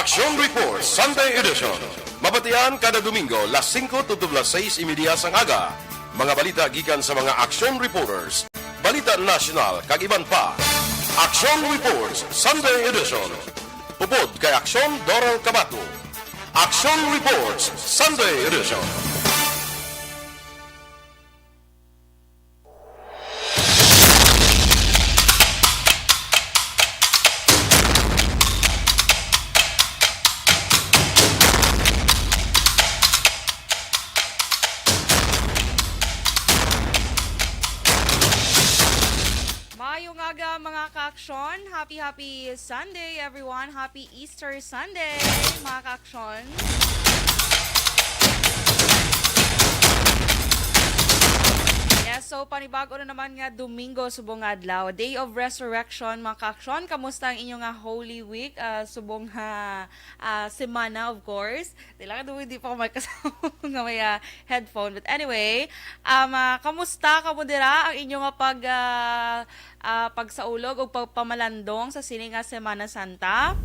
Action Report Sunday Edition. Mabatian kada Domingo, las 5 to las 6:30 sang aga. Mga balita gikan sa mga action reporters. Balita national kag iban pa. Action Reports Sunday Edition. Upod kay Action Doral Cabato. Action Reports Sunday Edition. Maayong aga mga ka-aksyon. Happy Sunday everyone. Happy Easter Sunday mga ka-aksyon. Yes, so panibago na naman nga Domingo subong adlaw, Day of Resurrection mga ka-aksyon. Kamusta ang inyong nga Holy Week subong semana of course. Di pa ko may kasama nga may headphone. But anyway, kamusta kamudira ang inyong nga pagsaulog o pagpamalandong sa sini nga Semana Santa?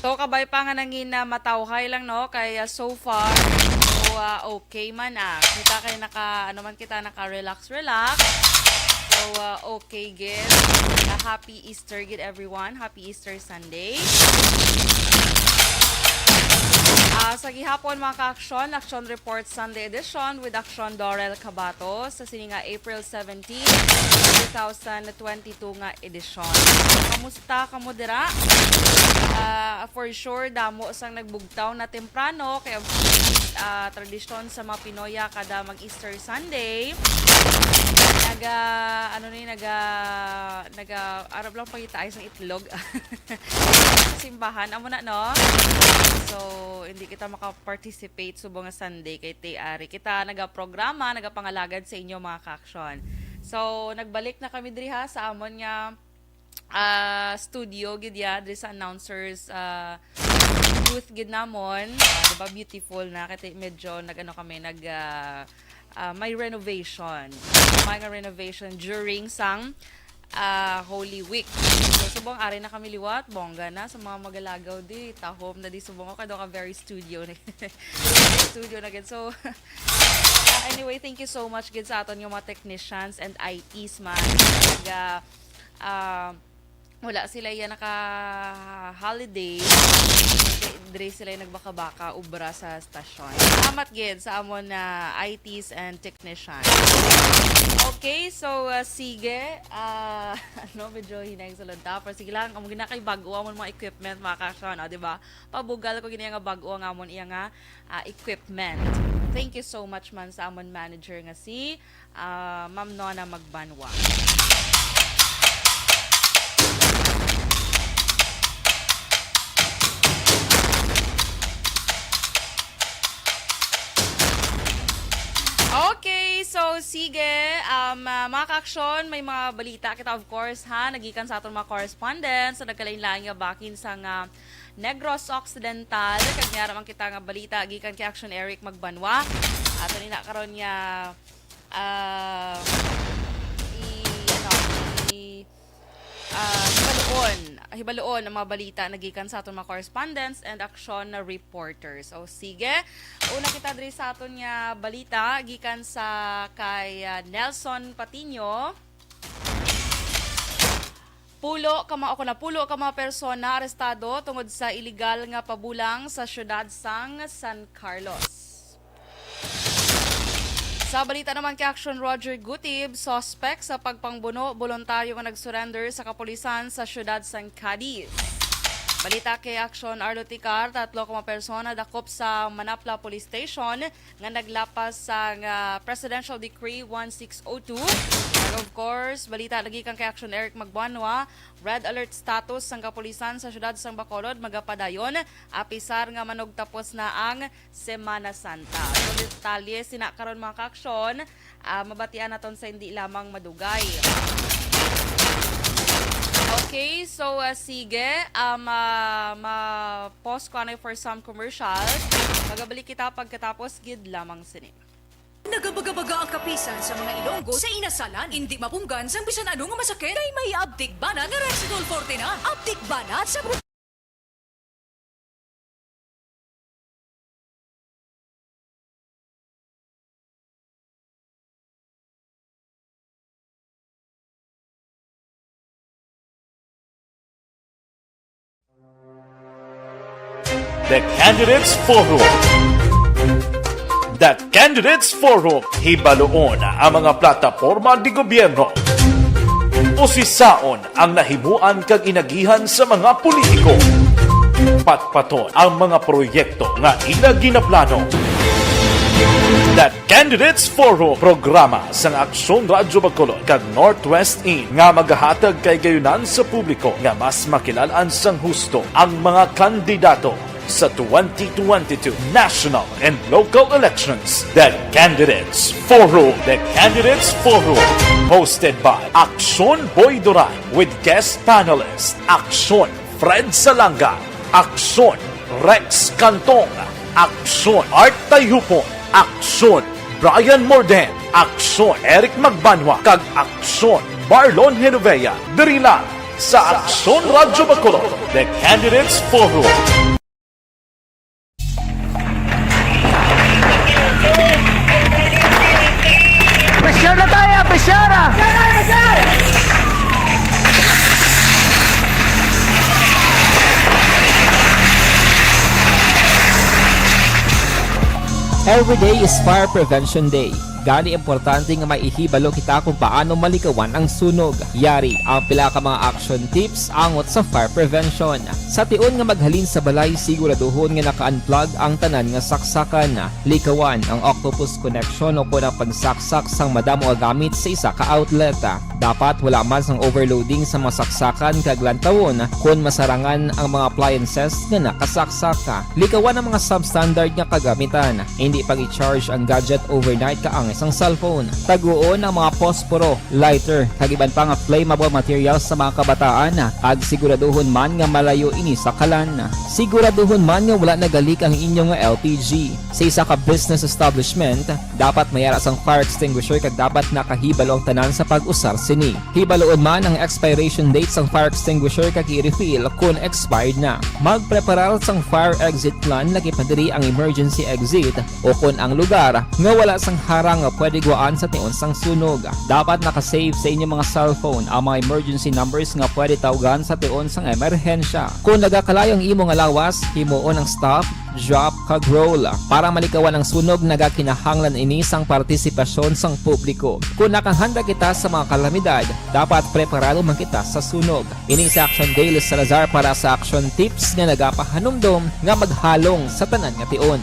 So, kabay pa nga nangin na matawhay lang, no? Kaya so far, so, okay man kita kayo naka-relax. So, okay, gid. Happy Easter, gid everyone. Happy Easter Sunday. Sa gihapon mga ka-aksyon, Action Report Sunday Edition with Action Dorel Cabato sa sininga April 17, 2022 nga edisyon. Kamusta kamudira? For sure, damo sang nagbugtaw na temprano kaya tradisyon sa mga Pinoya kada mag-Easter Sunday. Arab lang pagitaay sa itlog. Simbahan amo na, no? So, hindi kita maka-participate subong nga Sunday kay Tiari. Kita nagaprograma, nagapangalagad sa inyo mga ka-aksyon. So, nagbalik na kami driha sa amon nga studio gid diri sa announcers booth gid namon. Diba beautiful na kay medyo may renovation. May renovation during sang Holy Week. So, subong ari na kami liwat, bongga na sa mga magalagaw di, tahom na di subong ako kado ka very studio na. Studio na gid. So, anyway, thank you so much gid sa aton yung mga technicians and ITs man. Wala sila yan naka-holiday. Dre sila yung nagbaka-baka ubra sa stasyon. Salamat gid sa amon na ITs and technicians. Okay, so sige. Medyo hinay sa lanta. Pero sige lang, amon gina kay bago amon mga equipment mga ka-aksyon, di ba? Pabugal ko gina nga bago ang amon iya nga equipment. Thank you so much man sa amon manager nga si Ma'am Nona Magbanwa. Okay, so sige, mga ka-aksyon, may mga balita kita of course nagikan sa aton mga correspondents sa nagkalain-lain nga bakin sa nga Negros Occidental. Kag naman kita nga balita gikan kay Action Eric Magbanwa. Ato ni na karon nga hibaloon ang mga balita nagikan sa aton mga correspondents and action na reporters. So sige, una kita diri sa aton nga balita gikan sa kay Nelson Patino. Pulo ka mga persona arestado tungod sa illegal nga pabulang sa syudad sang San Carlos. Sa balita naman kay Action Roger Gutib, suspect sa pagpangbuno, voluntaryo nga nag-surrender sa kapulisan sa syudad sang Cadiz. Balita kay Action Arlo Ticar, 3 ka mga persona dakop sa Manapla Police Station nga naglapas sa Presidential Decree 1602. And of course, balita lagi kang kay Action Eric Magbanwa, red alert status sang kapulisan sa syudad sang Bacolod magapadayon apisar nga manugtapos na ang Semana Santa. So detalye sinakaron mga ka-aksyon, mabatian naton sa hindi lamang madugay. Okay, so sige, ma-pause ko na for some commercials. Magabalik kita pagkatapos gid lamang sini. Nagabaga-baga ang kapisan sa mga Ilonggo sa inasalan. Hindi mapunggan sang bisan ano nga masakit. Kay may Abdik Banat nga Rexidol Forte na. Abdik Banat sa The Candidates Forum. The Candidates Forum. Hibaloon ang mga plataporma di gobyerno. Usisaon ang nahimuan kag inagihan sa mga politiko. Patpaton ang mga proyekto nga ila ginaplano. The Candidates Forum, programa sa Aksyon Radyo Bacolod kag Northwest In nga magahatag kay gayunan sa publiko nga mas makilalaan sang husto ang mga kandidato sa 2022 national and local elections. The Candidates Forum. The Candidates Forum. Hosted by Aksyon Boy Duran with guest panelists Aksyon Fred Salanga, Aksyon Rex Cantong, Aksyon Art Tayupon, Aksyon Brian Morden, Aksyon Eric Magbanwa, kag Aksyon Marlon Genovea. Diri lang sa Aksyon Radyo Bacolod. The Candidates Forum. Pressure na tayo! Pressure na! Every day is Fire Prevention Day. Gani importante nga maihibalo kita kung paano malikawan ang sunog. Yari ang pila ka mga action tips angot sa fire prevention. Sa tion nga maghalin sa balay, siguraduhon nga naka-unplug ang tanan nga saksakan. Likawan ang octopus connection o kung ang pagsaksak sang madamo nga gamit sa isa ka outlet. Dapat wala man sang overloading sa masaksakan kag lantawon kung masarangan ang mga appliances nga nakasaksaka. Likawan ang mga substandard nga kagamitan. Hindi pag i-charge ang gadget overnight kaang isang cellphone. Taguon ang mga posporo, lighter, kag iban pa nga flammable materials sa mga kabataan. Ag siguraduhon man nga malayo ini sa kalan. Siguraduhon man nga wala nagalik ang inyong LPG. Sa isa ka business establishment, dapat mayara sang fire extinguisher kag dapat nakahibalo ang tanan sa pag-usar sini. Hibaloon man ang expiration date sang fire extinguisher kag i-refill kung expired na. Magpreparar sang fire exit plan lagi pa diri ang emergency exit o kung ang lugar nga wala sang harang nga pwede guwaan sa tion sang sunog. Dapat nakasave sa inyong mga cellphone ang mga emergency numbers nga pwede tawagan sa tion sang emerhensya. Kung nagakalayo ang imong alawas, himuon ang stop, drop, kag roll. Para malikawan ang sunog, nagakinahanglan ini sang partisipasyon sang publiko. Kung nakahanda kita sa mga kalamidad, dapat preparado man kita sa sunog. Ini sa Action Daily Salazar para sa action tips nga nagapahanumdom nga maghalong sa tanan nga tion.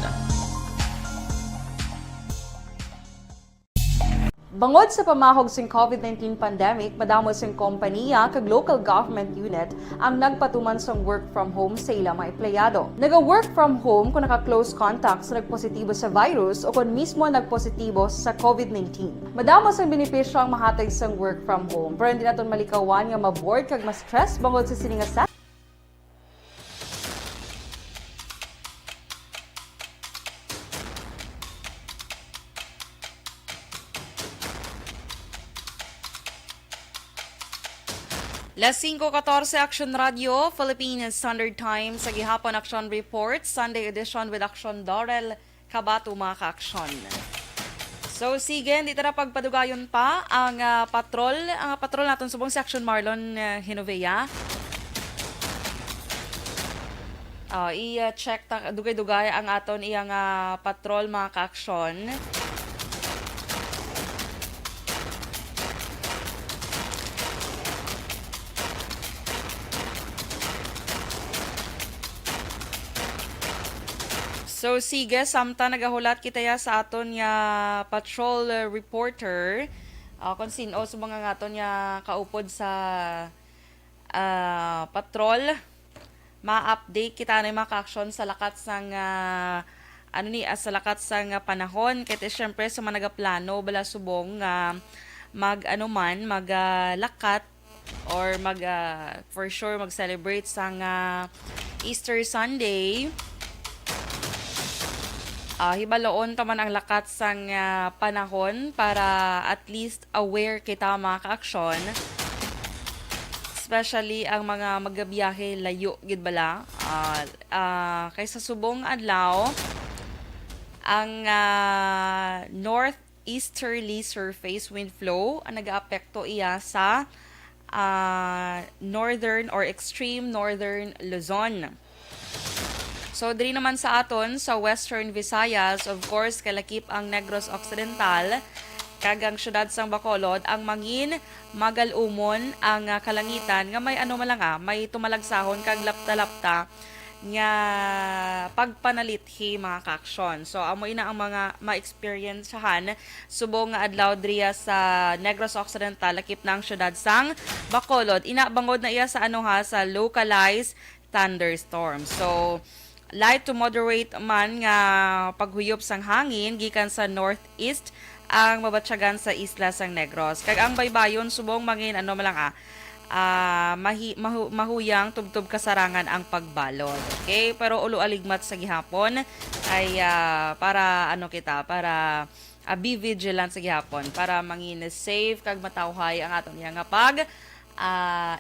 Bangod sa pamahog sing COVID-19 pandemic, madamo sing kompanya kag local government unit ang nagpatuman sang work from home sa ilang mga empleyado. Naga-work from home kung naka-close contact sa nagpositibo sa virus o kung mismo nagpositibo sa COVID-19. Madamo sang benepisyo ang mahatag sang work from home, pero hindi naton malikawan nga ma-bored kag ma-stress bangod sa sining nga Las 5:14 Action Radio, Philippine Standard Time sa gihapon Action Report, Sunday edition with Action Dorel Kabato mga ka-action. So sige, hindi tara pagpadugayon pa ang patrol naton subong si Action Marlon Genovea. I-check dugay-dugay ang aton iyang patrol mga ka-action. So sige, samta nagahulat kita ya sa aton ya patrol reporter kung sino sa mga aton ya kaupod sa patrol, ma-update kita na mga ka-action sa lakat sang sa lakat sang panahon kaya syempre sa mga nagaplano bala subong maglakat or for sure mag-celebrate sang Easter Sunday. hibaloon taman ang lakat sang panahon para at least aware kita mga kaaksyon. Especially ang mga magabiyahe layo gid bala. Kaysa subong adlaw ang northeasterly surface wind flow ang nag-aapekto iya sa northern or extreme northern Luzon. So, diri naman sa aton, sa Western Visayas, of course, kalakip ang Negros Occidental, kagang syudad sang Bacolod, ang mangin magalumon ang kalangitan, nga may may tumalagsahon kag lapta-lapta, nga pagpanalithi mga kaaksyon. So, amo ina ang mga ma-experiencehan subong nga adlaw driya sa Negros Occidental, lakip na ang syudad sang Bacolod. Inabangod na iya sa sa localized thunderstorm. So, light to moderate man nga paghuyop sang hangin gikan sa northeast ang mabatsyagan sa isla sang Negros. Kag ang baybayon subong mangin mahuyang tubtob kasarangan ang pagbalod. Okay? Pero ulo aligmat sa gihapon ay para be vigilant sa gihapon para mangin safe kag matawhay ang aton nga pag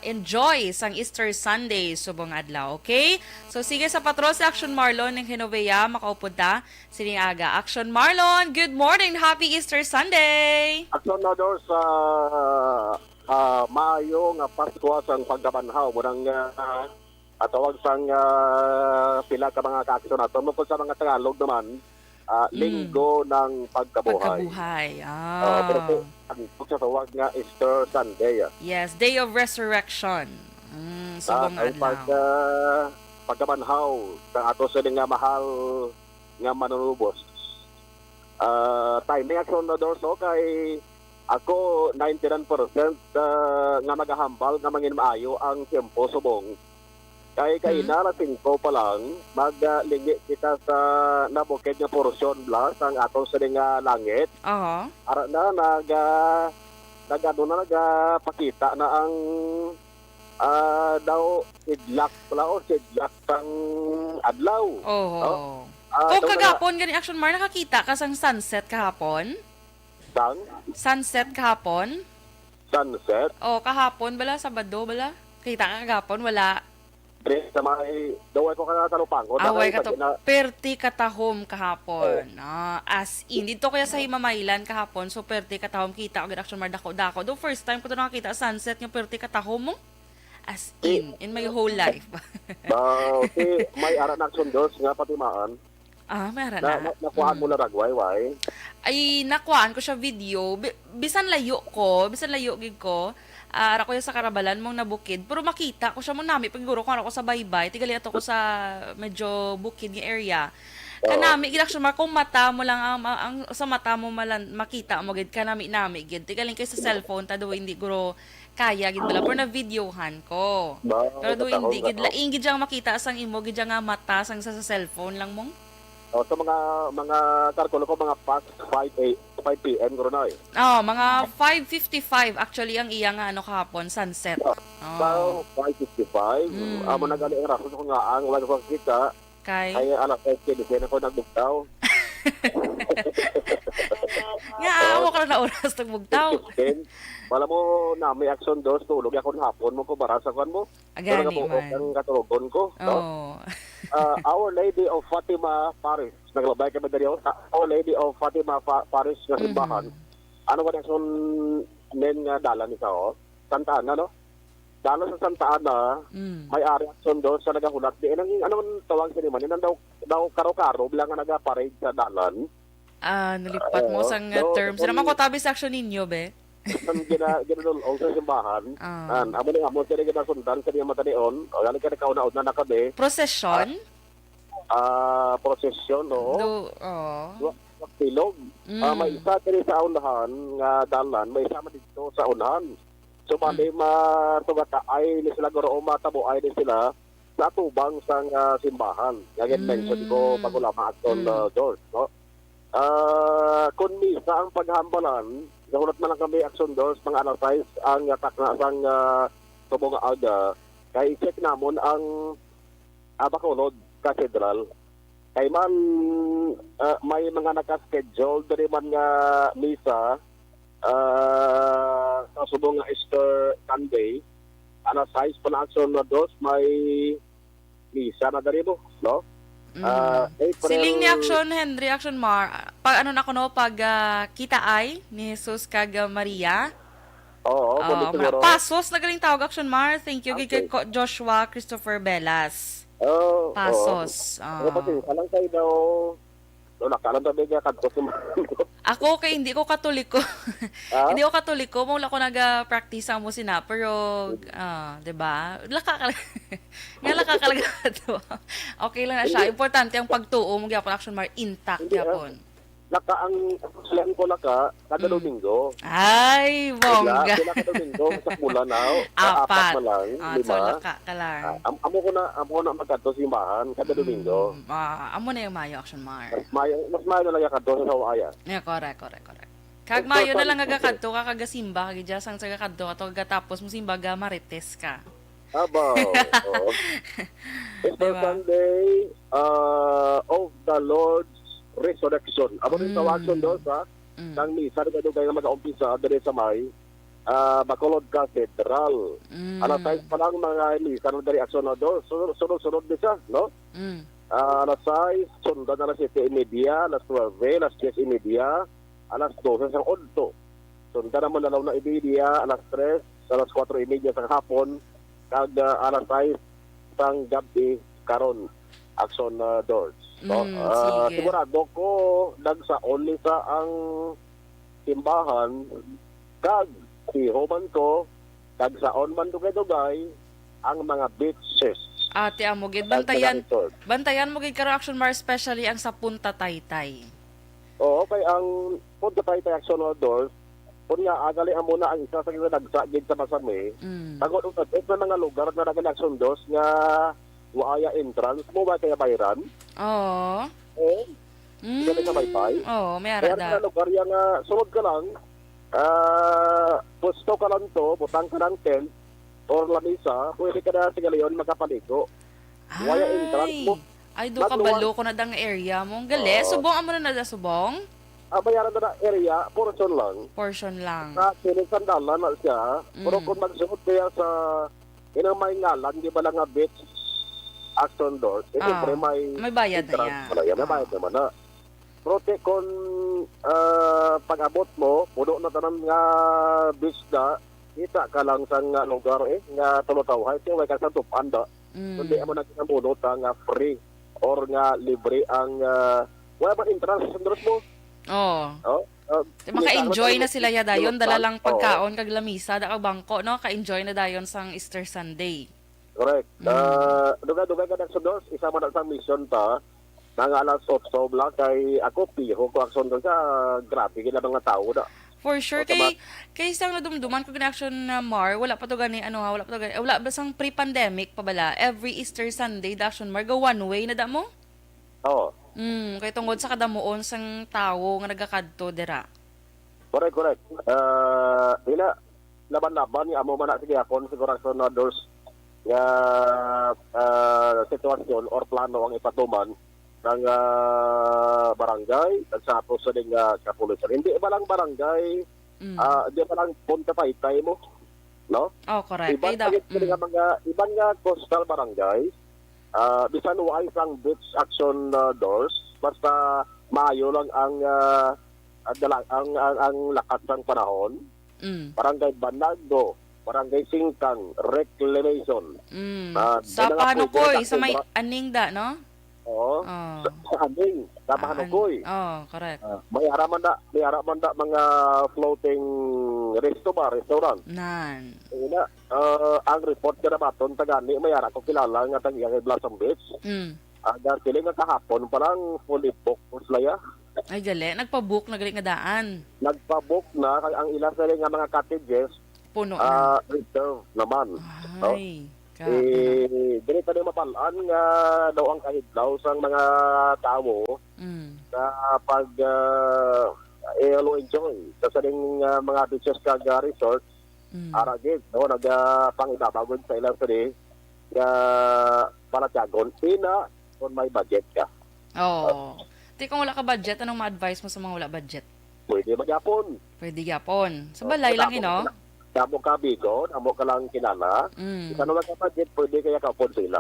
enjoy sang Easter Sunday subong adlaw, okay? So sige sa patrol sa Action Marlon ng Hinovea, makaupod ta sining aga. Action Marlon, good morning, happy Easter Sunday. Action na do sa maayo nga Pasko sang paggabanhaw murang atawag sang pila ka mga kaaksyon nato mo sa mga Tagalog naman linggo ng pagkabuhay. Pero ang sa tawag nga Easter Sunday. Yes, Day of Resurrection. Subong adlaw. Pagkabanhaw sa ato sa nga mahal nga manunubos. Timing action na do so kay ako 99% nga magahambal nga mangin maayo ang tempo subong. Kay narating ko pa lang maglingi kita sa nabukid nga porosyon blas ang atong sa nga langit. Ara na nagpakita na ang daw sidlak pala o sidlak sang adlaw. Kung kagapon gani Action Mar nakakita ka sang sunset kahapon? Sunset kahapon? Sunset? Kahapon bala Sabado bala. Kita ka kagapon wala. Sa may daway ko ka talupangon. Perti katahom kahapon. As in, dito kaya sa Himamaylan kahapon, so perti katahom kita og Action Mar dako. Do first time ko to nakakita sunset nga perti katahom mo. As in my whole life. Okay, may ara na Action Dos nga patimaan. May ara na. Nakuhaan mo na ragway, why? Ay, nakuhaan ko siya video. Bisan layo gig ko. Ara ko sa Karabalan mong nabukid, pero makita ko siya mong nami pagiguro kung ako sa baybay, tigali ato ko sa medyo bukid nga area. Kanami, Action Mar, kung mata mo lang, ang sa mata mo makita mo, gid kanami gid. Tigaling kayo sa cellphone, tado hindi guro kaya, gid bala, pero na-videohan ko. Pero do hindi, gid laing gid ang makita sang imo, gid nga mata sang sa cellphone lang mong. Sa mga kalkulo ko, mga past 5 p.m. guro na mga 5:55 actually ang iya nga kahapon, sunset. 5:55. Amo nagali ang rason ko nga ang wala ko kita. Kay alas 10 ako nagbugtaw. Nga amo ka na oras nagbugtaw. Wala mo na may Action Dos tulog ako hapon mo ko barasa kan mo. Agani man. Ang katulogon ko. Our Lady of Fatima Paris. Naglabay kami dali Our Lady of Fatima Paris nga simbahan. Ano ba Action men nga dalan ni sao? Santa Ana no? Dalo sa Santa Ana, may ari Action Dos sa nagahulat di ano tawag sa man daw karo-karo bilang nga naga-parade sa dalan. Nalipat mo sang terms. Naman ko tabi sa action ninyo be. Ang ginadol sa simbahan. Amo ni amo sa gina sundan sa matanion. O gali ka kauna-una na kami. Procession? Procession no. Tilog. May isa diri sa unahan nga dalan, may isa man dito sa unahan. So bali matugata ay ni sila guro matabo ay ni sila sa tubang sang simbahan. Nga mention ko pagulama aton George, no. Kung misa ang paghambalan, nahulat man lang kami Action Dos, mga alas 6 ang takna sang tubong aga. Kaya i-check namon ang Bacolod Cathedral. kay man may mga naka-schedule diri man nga misa sa subong nga Easter Sunday. Ana size pa na action na dos may misa na diri mo, no? April, Siling ni Action Henry, Action Mar, pag ano na ko no, pag kita ay ni Jesus kag Maria. Oo, Oh, siguro. pasos na galing tawag Action Mar. Thank you Okay. kay Joshua Christopher Belas. Oo. Pasos. Ano pa alang kayo daw, nakalang tabi ka kadto si Ako kay hindi ko katoliko. Ah? Hindi ko katoliko, mula ko naga-practice ang musina, pero 'di ba? Laka ka. Nga laka ka lang to. Okay lang na siya. Importante ang pagtuo mo gyapon Action Mar intact gyapon. Naka ang slang ko naka kada Domingo. Ay, bongga. Sila kada Domingo sa bulan na. Apat. Na lang, So lima. laka ka lang. Amo ko na magkadto sa simbahan kada Domingo. Amo na yung Mayo Action Mar. Mas mayo na lang kadto sa Hawaya. Yeah, correct. Kag Mayo na lang agakadto ka kagasimba kag sang sa kadto ato kagatapos mo simba ga marites ka. Aba. Easter Diba? Sunday of the Lord's Resurrection. Amo rin tawagon doon sa nang misa na gano'n kayo mag-aumpisa dito sa may Bacolod Cathedral. Alas 6 pa lang mga misa na dari aksyon na doon. Sunod-sunod din siya, no? Alas 6, sundan alas 7:30, alas 9, alas 10:30, alas 12 sa 8. Sundan naman alaw na ibidia, alas 3, alas 4:30 sa hapon, kag alas 6 sang gabi karon aksyon na doors. So, Sige. sigurado ko nagsaon ni sa ang simbahan kag si Homan ko nagsaon man dugay-dugay ang mga beaches. Ate amo gid Kag bantayan. mga resort. Bantayan mo gid karo Action Mar especially ang sa Punta Taytay. Oo, kay ang punta tayo tayo action na doors, kung nga agali amo na ang isa sa nagsagid sa Masami, tagod ug mga lugar na nagali action doors nga waaya entrance mo ba kaya bayran? Oo. Eh, Hindi sa baypay. Oo, may Kaya ara na da. lugar yan nga, sunod ka lang, pusto ka lang to, butang ka ng tent, or lamisa, pwede ka na sigalayon makapaligo. Waya entrance mo. Ay, do kabalo ko na dang area mo. Ang gali, subong amo na da subong. Bayaran na na area, portion lang. Portion lang. Sa siling sandalan na siya, pero kung magsunod kaya sa inang may ngalan, di ba lang nga beach action doors, siyempre may bayad na entrance yan. pala yan. May bayad naman na. Pero kung pag-abot mo, puno na tanan nga beach na, kita ka lang sa nga lugar nga tulutaw. Siya way ka sa tupanda. Kundi mo nagkakampunot nga free or nga libre ang wala man entrance sa doors mo. Oo. Maka-enjoy na sila ya dayon, dala lang pagkaon kag lamisa da kag bangko no, ka-enjoy na dayon sang Easter Sunday. Correct. Dugay-dugay ka sa doors, isa man sa mission ta. Nang alas 8 bla kay ako piho ko action doon sa grabe gila mga tao na. For sure kay isang nadumduman ko Action Mar, wala pa to gani wala pa to gani. Wala ba sang pre-pandemic pa bala? Every Easter Sunday da Action Mar go one way na da mo? Oo. Kay tungod sa kadamuon sang tawo nga nagakadto dira. Correct. Ila laban-laban ni amo man na sige akon siguro sa doors nga sitwasyon or plano ang ipatuman ng barangay at sa ato sa ding kapulisan. Hindi ba lang barangay, di ba lang punta Taytay mo, no? Oh, correct. Ibang ibang nga coastal barangay, bisan wa isang beach action doors, basta maayo lang ang lakas ng panahon. Barangay Banagdo, Barangay Singkang, Reclamation. Sa Panukoy, sa may aning da, no? Oo. Sa Aning, sa Panukoy. Correct. May haraman da mga floating restaurant. Nan. Ang report ka na baton, tagani, may hara ko kilala nga tag-iyang Blossom Beach. Dahil nga kahapon, parang fully booked po sila ya. Ay, gali. Nagpa-book na gali nga daan. Nagpa-book na, kaya ang ilan sila nga mga cottages, Puno na. reserve naman. Ay, Dili pa rin mapalaan nga daw ang kahidlaw sa mga tao na pag enjoy sa saling mga beaches kag resort aragid no nagpangidabagod sa ilang sali nga palatyagon ina kung may budget ka. Oh. Di kung wala ka budget, anong ma-advise mo sa mga wala budget? Pwede magyapon. Pwede yapon. Sa balay lang, ino? Damo ka bigo, damo ka lang kilala. Isa naman ka budget, pwede kaya kapon sila.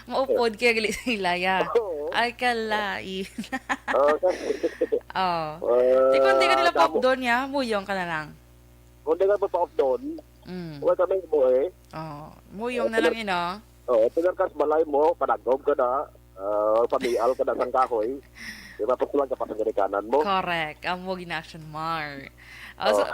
Maupod kaya gali sila, ya. Oo. Ay, kalai. Okay. Oh. Di kung di ka nila pa doon, ya, muyong ka na lang. Kung di ka pa pa-off doon, huwag kami mo Oh. Muyong na lang, ino? Tigar ka sa balay mo, panagom ka na, pamial ka na sang kahoy. Di ba, pagkulang ka pa sa kanan mo. Correct. Ang mo gina-action mar.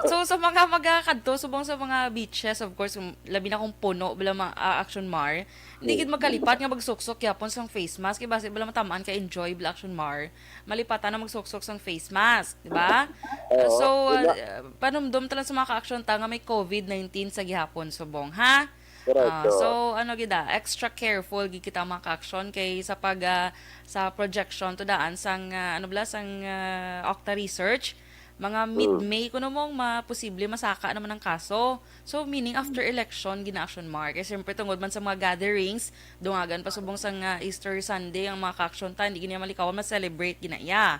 So sa mga magkakadto, subong sa mga beaches, of course, labi na kung puno, bala mga action mar, hindi gid magkalipat nga magsuksok yapon sang face mask, kaya base bala matamaan ka enjoy bala action mar, malipatan na magsuksok sang face mask, di ba? So, panumdum talang sa mga ka-action ta nga may COVID-19 sa gihapon subong, ha? Correct. So ano gida, extra careful gid kita mga ka-action kay sa pag sa projection to daan sang Octa Research mga mid-May kuno mong posible masaka naman ang kaso. So meaning after election gina-action mark. Kasi siyempre tungod man sa mga gatherings, dungagan pa subong sang Easter Sunday ang mga ka-action ta, hindi gina malikawan ma-celebrate ginaya.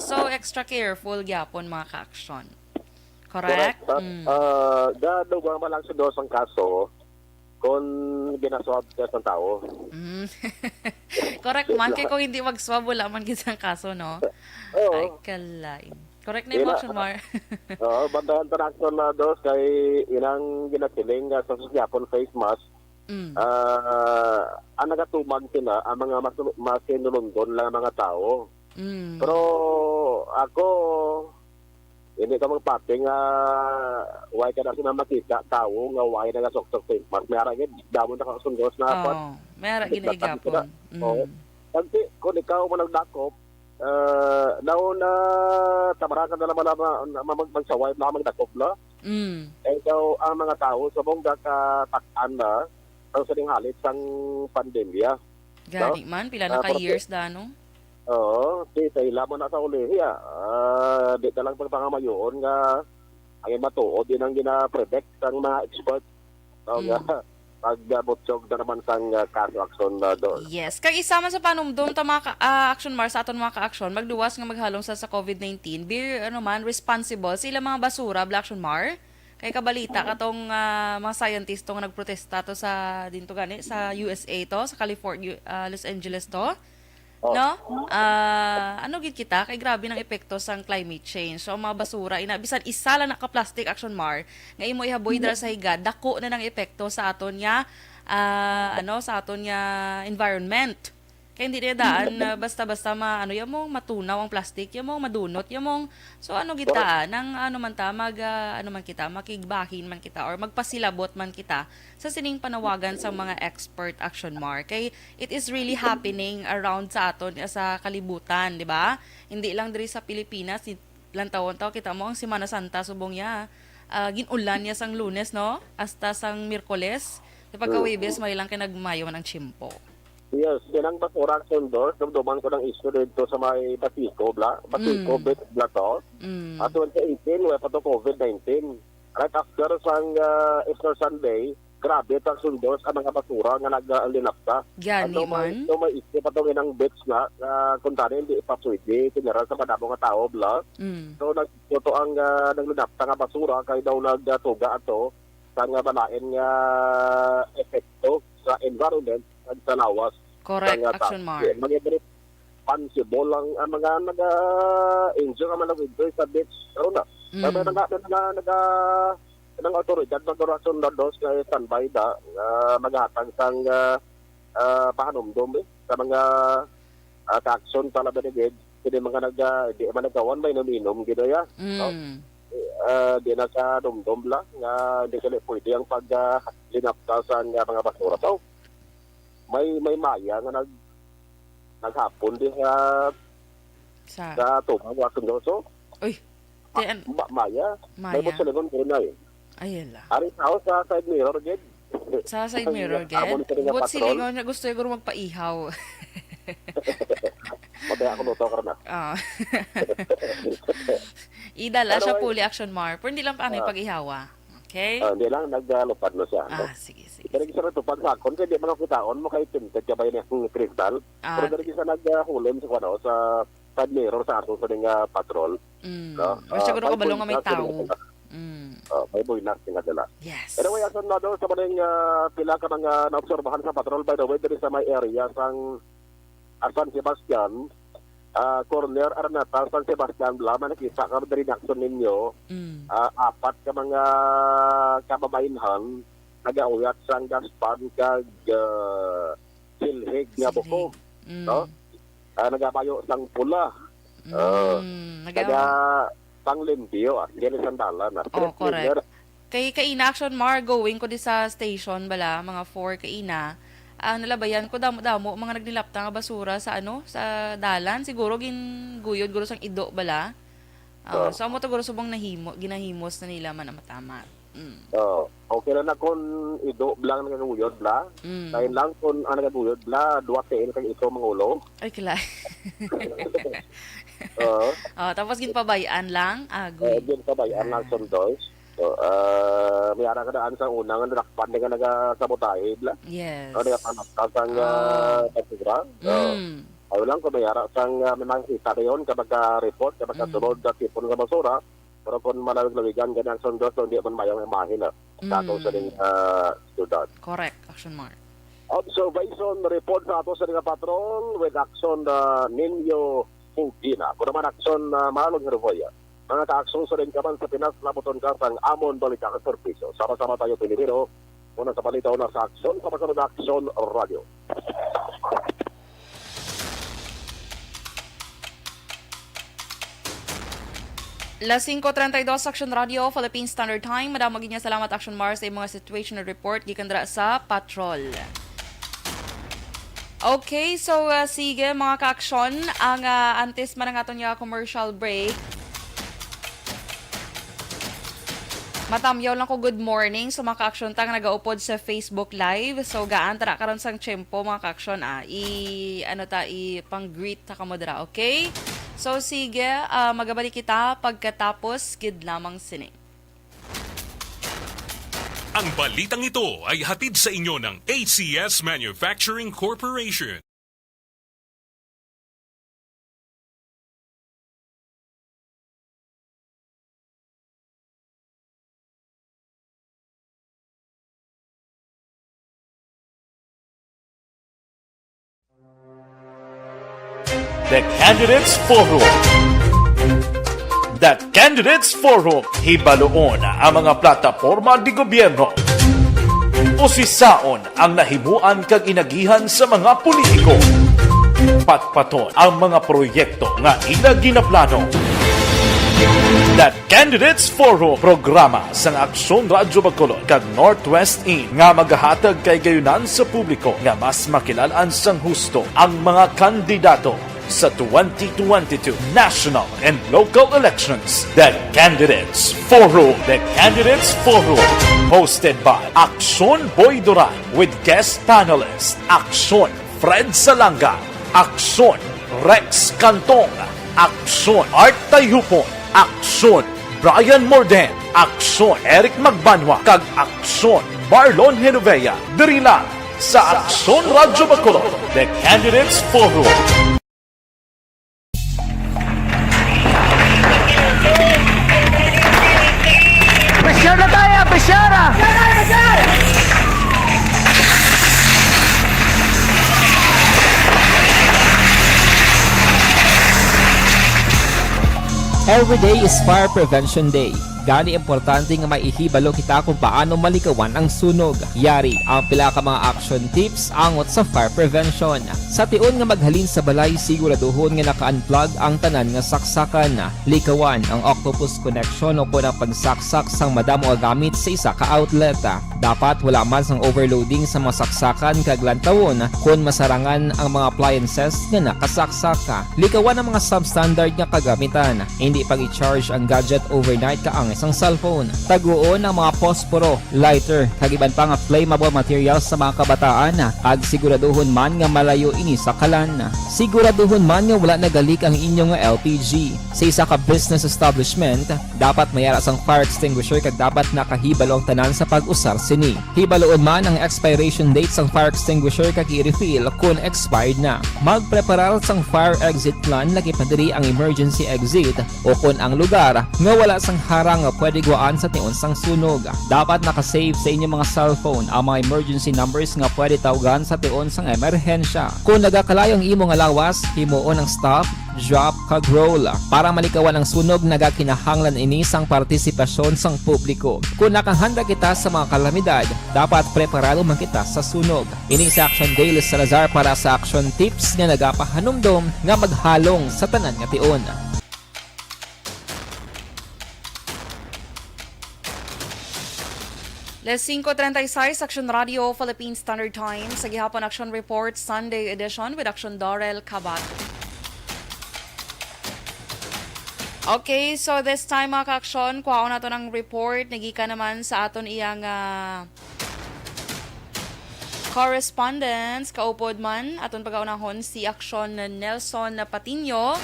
So extra careful gyapon mga ka-action. Correct? Dadugang malang sa dosang kaso, kung ginaswab ka sa tao. Correct man. Kaya kung hindi mag-swab, wala man gisang kaso, no? Oo. Ay, kalain. Correct na yung action, Mar. Bandahan interaction na dos kay ilang ginasiling sa Japon face mask. Ang nagatumag sila, ang mga mas sinulundon lang ang mga tao. Pero ako, hindi ka magpating why ka na sila makita tao nga why na nasok-sok face mask. May aragin, damon na kasundos na apat. May aragin na igapon. Kasi kung ikaw mo nagdakop, naon na tamarakan na naman magsaway na magdakop na. Ikaw ang mga tao sa bongga katakaan na ang saling halit sang pandemya. Gani man, pila na ka-years da, no? Oo, tila mo na sa ulihiya. Di ka lang pagpangamayoon nga ang matuod din ang gina-predict ng mga expert. Pagbutsog na naman sang kaso action na doon. Yes. Kag isa man sa panumdum ta mga action mar sa aton mga ka-action, magduwas nga maghalong sa COVID-19, be responsible sa ilang mga basura, Black Action Mar. Kay kabalita katong mga scientist nga nagprotesta to sa dinto gani sa USA to, sa California, Los Angeles to. No? Ano gid kita kay grabe ng epekto sang climate change. So ang mga basura bisan isa lang naka-plastic action mar nga imo ihaboy dira sa higad, dako na ng epekto sa aton nya sa aton nya environment. Kaya hindi na daan basta-basta yamong matunaw ang plastic, yamong madunot, yamong so kita nang makigbahin man kita or magpasilabot man kita sa sining panawagan sa mga expert action mark. Kay it is really happening around sa aton sa kalibutan, di ba? Hindi lang diri sa Pilipinas, ilang taon kita mo ang Semana Santa subong ya. Ginulan niya sang Lunes, no? Hasta sang Miyerkules. Di pagka-Webes may lang kay nagmayo man ang chimpo. Yes, yan ang basura action doon. Dumduman ko ng issue dito sa may Batico, Batico, bla to. At 2018, wala pa to COVID-19. Right after sang Easter Sunday, grabe ito ang sundos ang mga basura nga nag-linapta. Gani man? So may issue pa itong inang bits na kung tani hindi ipapswede, tinira sa madamo nga tao, So nagtuto ang naglinapta nga basura kay daw nagtuga ato sa nga balain nga epekto sa environment at sa lawas. Correct, action mark. Mga responsible lang ang mga nag-enjoy ang mga nag-enjoy sa beach. Pero na, ng otoridad, mag-orasyon na dos kay standby da, maghatang sang pahanumdum sa mga ka-action sa labanigid. Hindi mga nagawan may naminom, ginoya. Di na sa dumdum lang, hindi ka pwede ang pag-linapta sa mga basura tao. May maya nga naghapon din sa tubang wakon doso. Uy. Maya. May mo silingon ko na eh. Ayun lang. Ari tao sa side mirror gid. Sa side mirror gid. But silingon na gusto siguro magpaihaw. Patay ako luto ka na. Idala siya fully action mar. Pero hindi lang paano pag-ihawa. Okay? Hindi lang naglupad na siya. Sige. Dari sa natupad sa akon, kaya di mga kitaon mo kayo tinted ka ba yung kristal. Pero dari sa naghulon sa ano, sa side mirror sa ato sa nga patrol. No? Siguro kabalo nga may tao. May buinas nga dala. Yes. Anyway, asan na doon sa maling pila ka nang naobserbahan sa patrol, by the way, dari sa may area sang San Sebastian, corner Araneta, San Sebastian, laman nakita ka dari action ninyo, apat ka mga kababainhan, nag-auyat sang gaspan kag silhig nga bukog. No? Nagabayo sang pula. Panglimpyo, yan isang dalan. Correct. Kay action Mar, going ko di sa station bala, mga 4 kaina, ang nalabayan ko damo mga nagnilapta nga basura sa sa dalan, siguro guyod guro sang ido bala. So amo to guro subong ginahimos na nila man ang matama. Okay na kung ido blang nagaguyod bla. Dahil lang kung nagaguyod bla, duwatiin kang ito mangulo. Ay, kilay. Tapos ginpabayaan lang. Ginpabayaan lang sundos. May ara ka daan sa unang nakpan nga nagasabotahe bla. Yes. Nagapanap ka sang pagsigra. Ayaw lang kung may ara sang may makikita na yun kapag report, kapag sunod na tipon ng basura. Pero kung malawig-lawigan, ganyan sundos, hindi man mayang imahin na. Sa sa ring student. Correct, Action Mar. Observation report sa ato sa ring patrol with action ninyo Fugina. Kung naman action Malong Herboya. Mga ka-action sa ring kaman sa Pinas, laboton ka sang Amon Balita ka Serviso. Sama-sama tayo Pilipino. Muna sa palitaw na sa action, sama-sama na Action Radio. Las 5:32 Action Radio, Philippine Standard Time. Madam maginya salamat Action Mar sa mga situational report gikan dira sa patrol. Okay, so sige mga ka-action, ang antes man ang aton nga commercial break. Matamyaw lang ko good morning sa mga ka-action tang nagaupod sa Facebook Live. So gaan tara karon sang tiyempo mga ka-action pang-greet ta kamo dira, okay? So sige, magabalik kita pagkatapos gid lamang sining. Ang balitang ito ay hatid sa inyo ng ACS Manufacturing Corporation. The Candidates Forum. The Candidates Forum, hibaloon ang mga plataporma di gobyerno. Usisaon ang nahimuan kag inagihan sa mga politiko. Patpaton ang mga proyekto nga ila ginaplano. The Candidates Forum, programa sang Aksyon Radyo Bacolod kag Northwest In nga magahatag kay gayunan sa publiko nga mas makilalaan sang husto ang mga kandidato sa 2022 national and local elections. The Candidates Forum. The Candidates Forum, hosted by Aksyon Boy Duran with guest panelist Aksyon Fred Salanga, Aksyon Rex Cantong, Aksyon Art Tayhupon, Aksyon Brian Morden, Aksyon Eric Magbanwa, kag Aksyon Marlon Genovea. Diri lang sa Aksyon Radyo Bacolod. The Candidates Forum. Pressure na tayo, pressure na! Every day is Fire Prevention Day. Gani importante nga maihibalo kita kung paano malikawan ang sunog. Yari ang pila ka mga action tips angot sa fire prevention. Sa tion nga maghalin sa balay, siguraduhon nga naka-unplug ang tanan nga saksakan. Likawan ang octopus connection o kung ang pagsaksak sang madamo gamit sa isa ka outlet. Dapat wala man sang overloading sa mga saksakan kag lantawon kung masarangan ang mga appliances nga nakasaksaka. Likawan ang mga substandard nga kagamitan. Hindi pag i-charge ang gadget overnight kaangay isang cellphone. Taguon ang mga posporo, lighter, kagiban pa nga flammable materials sa mga kabataan ag siguraduhon man nga malayo ini sa kalan. Siguraduhon man nga wala nagalik ang inyong LPG. Sa isa ka business establishment, dapat mayara sang fire extinguisher kag dapat nakahibalo ang tanan sa pag-usar sini. Hibaloon man ang expiration date sang fire extinguisher kag i-refill kung expired na. Magpreparar sang fire exit plan lagi padiri ang emergency exit o kung ang lugar nga wala sang harang nga pwede guaan sa tiun sang sunog. Dapat nakasave sa inyong mga cellphone ang mga emergency numbers nga pwede tawagan sa tiun sang emerhensya. Kung nagakalayo ang imong alawas, himuon ang stop, drop kag roll para malikawan ang sunog nagakinahanglan ini sang partisipasyon sang publiko. Kung nakahanda kita sa mga kalamidad, dapat preparado man kita sa sunog. Ini sa Action Daily Salazar para sa action tips nga nagapahanumdom nga maghalong sa tanan nga tion. Les 5:36 Action Radio Philippine Standard Time sa gihapon Action Report Sunday edition with Action Dorel Kabat. Okay, so this time mga ka-action, kuhaon nato ng report. Nagika naman sa aton iyang correspondence, kaupod man, aton pag-aunahon si Action Nelson Patino.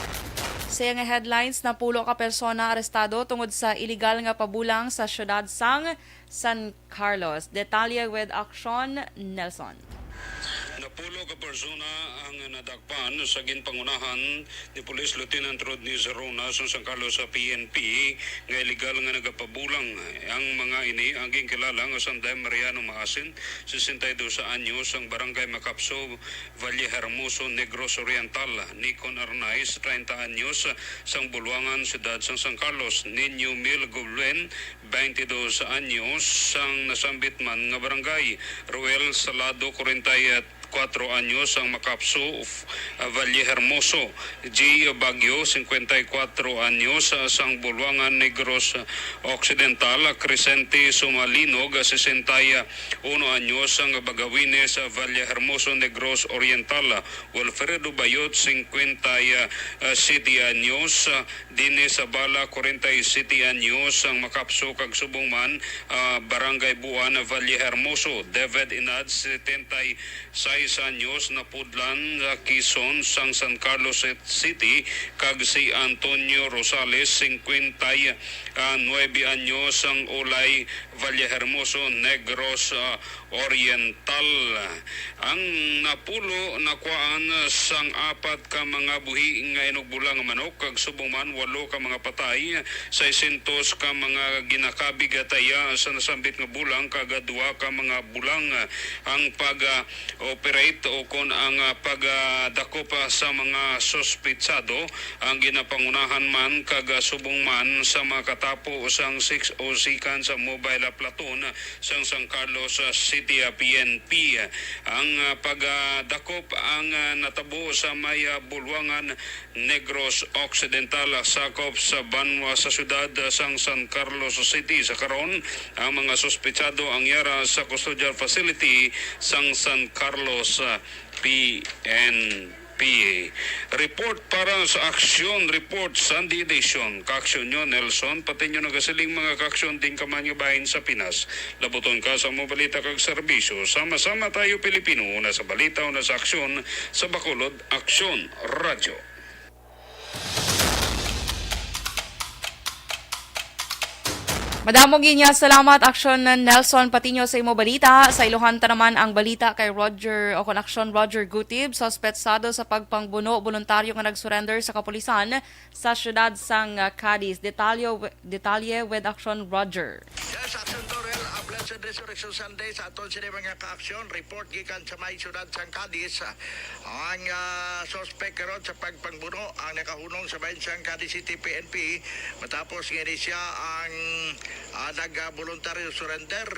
Sa iyang headlines na pulo ka persona arestado tungod sa illegal nga pabulang sa syudad sang San Carlos. Detalye with Action Nelson. Napulo ka persona ang nadakpan sa ginpangunahan ni Police Lieutenant Rodney Zarona sa San Carlos sa PNP nga illegal nga nagapabulang. Ang mga ini ang ginkilala nga Sanday Mariano Maasin, 62 anyos, ang Barangay Macapso, Valle Hermoso, Negros Oriental. Nikon Arnaiz, 30 anyos, sang Bulwangan, Siyudad sang San Carlos. Ninyo Mil Goblen, 22 anyos, sang nasambit man nga barangay. Ruel Salado, 4 anyos ang Macapso, Valle Hermoso. G. Baguio, 54 anyos, sang Bulwangan, Negros Occidental. Crescente Sumalinog, 61 anyos, ang Bagawines, Valle Hermoso, Negros Oriental. Wilfredo Bayot, 57 anyos. Dines Sabala, 47 anyos, ang Macapso, kag Subongman, Barangay Buan, Valle Hermoso. David Inad, 76 anyos, na pudlan sa Quezon sang San Carlos City, kag si Antonio Rosales, 59 anyos, ang Ulay, Valle Hermoso, Negros Oriental. Ang napulo nakuan sang 4 ka mga buhi nga inugbulang manok, kag Subongman 8 ka mga patay, 600 ka mga ginakabigataya sa nasambit nga bulang, kag 2 ka mga bulang. Ang pag-operate o kon ang pagdakop sa mga sospitsado ang ginapangunahan man kag Subongman sa mga katapo sang 6 osikan sa mobile platoon sang San Carlos City PNP. Ang pagdakop ang natabo sa may Bulwangan, Negros Occidental, sakop sa Banwa sa siyudad sang San Carlos City. Sa karon, ang mga sospitsado ang yara sa custodial facility sang San Carlos PNP. Report para sa Action Report Sunday Edition. Ka-aksyon nyo, Nelson, pati nyo nagasiling mga ka-aksyon din kaman yung bahin sa Pinas. Labuton ka sa mga balita kag serbisyo. Sama-sama tayo Pilipino, una sa balita, una sa aksyon, sa Bacolod, Aksyon Radio. Madamong ginya salamat Action Nelson Patino sa imo balita. Sa Ilohan ta naman ang balita kay Roger o kon Action Roger Gutib, suspetsado sa pagpangbuno voluntaryo nga nagsurrender sa kapulisan sa siyudad sang Cadiz. Detalye with Action Roger. Yes, Action Dorel, Blessed Resurrection Sunday sa aton sila mga ka-aksyon. Report gikan sa may siyudad sang Cadiz. Ang suspect karon sa pagpangbuno ang nakahunong sa bayan sang Cadiz City PNP matapos nga siya ang nag-voluntaryo surrender.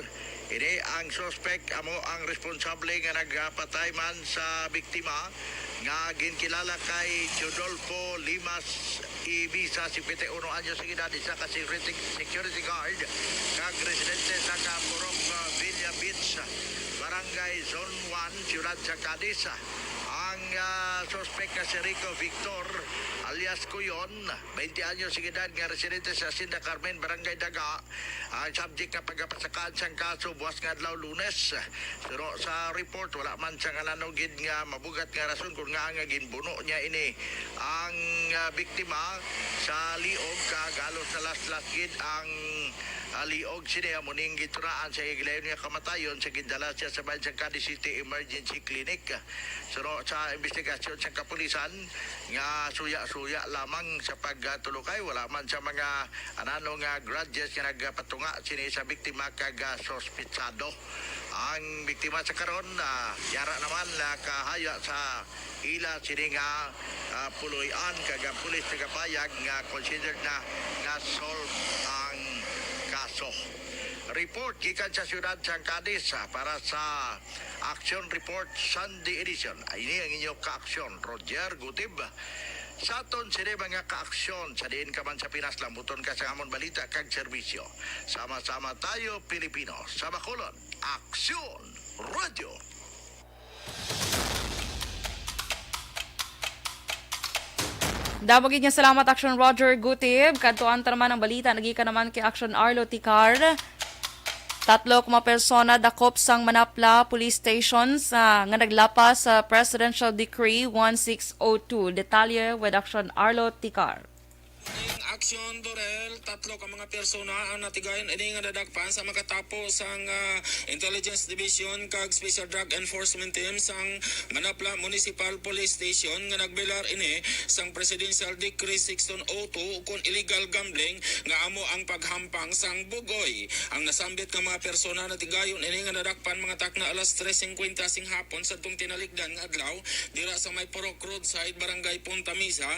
Ini ang suspect amo ang responsable nga nagpatay man sa biktima nga ginkilala kay Jodolfo Limas Ibiza, 51 anyos sa edad, isa ka security guard kag residente sa Kapurok Villa Beach, Barangay Zone 1, Ciudad sa Cadiz. Ang suspect na si Rico Victor alias Kuyon, 20 anyos ng edad nga residente sa Sinda Carmen, Barangay Daga. Ang subject na pagkapasakaan siyang kaso buwas nga adlaw Lunes. Pero sa report wala man siyang nanugid nga mabugat nga rason kung nga ginbuno niya ini ang biktima sa liog kagalos na last gid ang liog siya muning gituraan sa iglayon nga kamatayon sa gindala siya sa Bansang Cadiz City Emergency Clinic. Pero sa investigasyon sa kapulisan nga suya lamang sa pagtulukay, wala man sa mga anano nga grudges nga nagpatunga sini sa biktima kag sospitsado. Ang biktima sa karon yara naman na kahaya sa ila sini nga puloy-an kag pulis sa kapayag nga considered na solve ang kaso. Report gikan sa siyudad sang Cadiz para sa Action Report Sunday Edition. Ini ang inyong ka-aksyon, Roger Gutib. Sa aton sini mga ka-aksyon sa diin ka man sa Pinas, lambuton ka sa amon balita kag serbisyo. Sama-sama tayo Pilipino. Sa Bacolod, Aksyon Radio. Dabagin niya salamat Action Roger Gutib. Kadtuan naman ang balita. Nagika naman kay Action Arlo Ticar. 3 persona dakop sang Manapla Police Station nga naglapas sa Presidential Decree 1602. Detalye with Action Arlo Ticar. Aksyon Dorel, 3 ka mga persona ang natigayon ini nga dadagpan sa makatapos ang Intelligence Division kag Special Drug Enforcement Team sang Manapla Municipal Police Station nga nagbilar ini sang Presidential Decree 1602 kon illegal gambling nga amo ang paghampang sang bugoy. Ang nasambit nga mga persona natigayon ini nga dadagpan mga takna alas 3:50 sing hapon sa tung tinalikdan nga adlaw dira sa may Porok Roadside, Barangay Punta Mesa,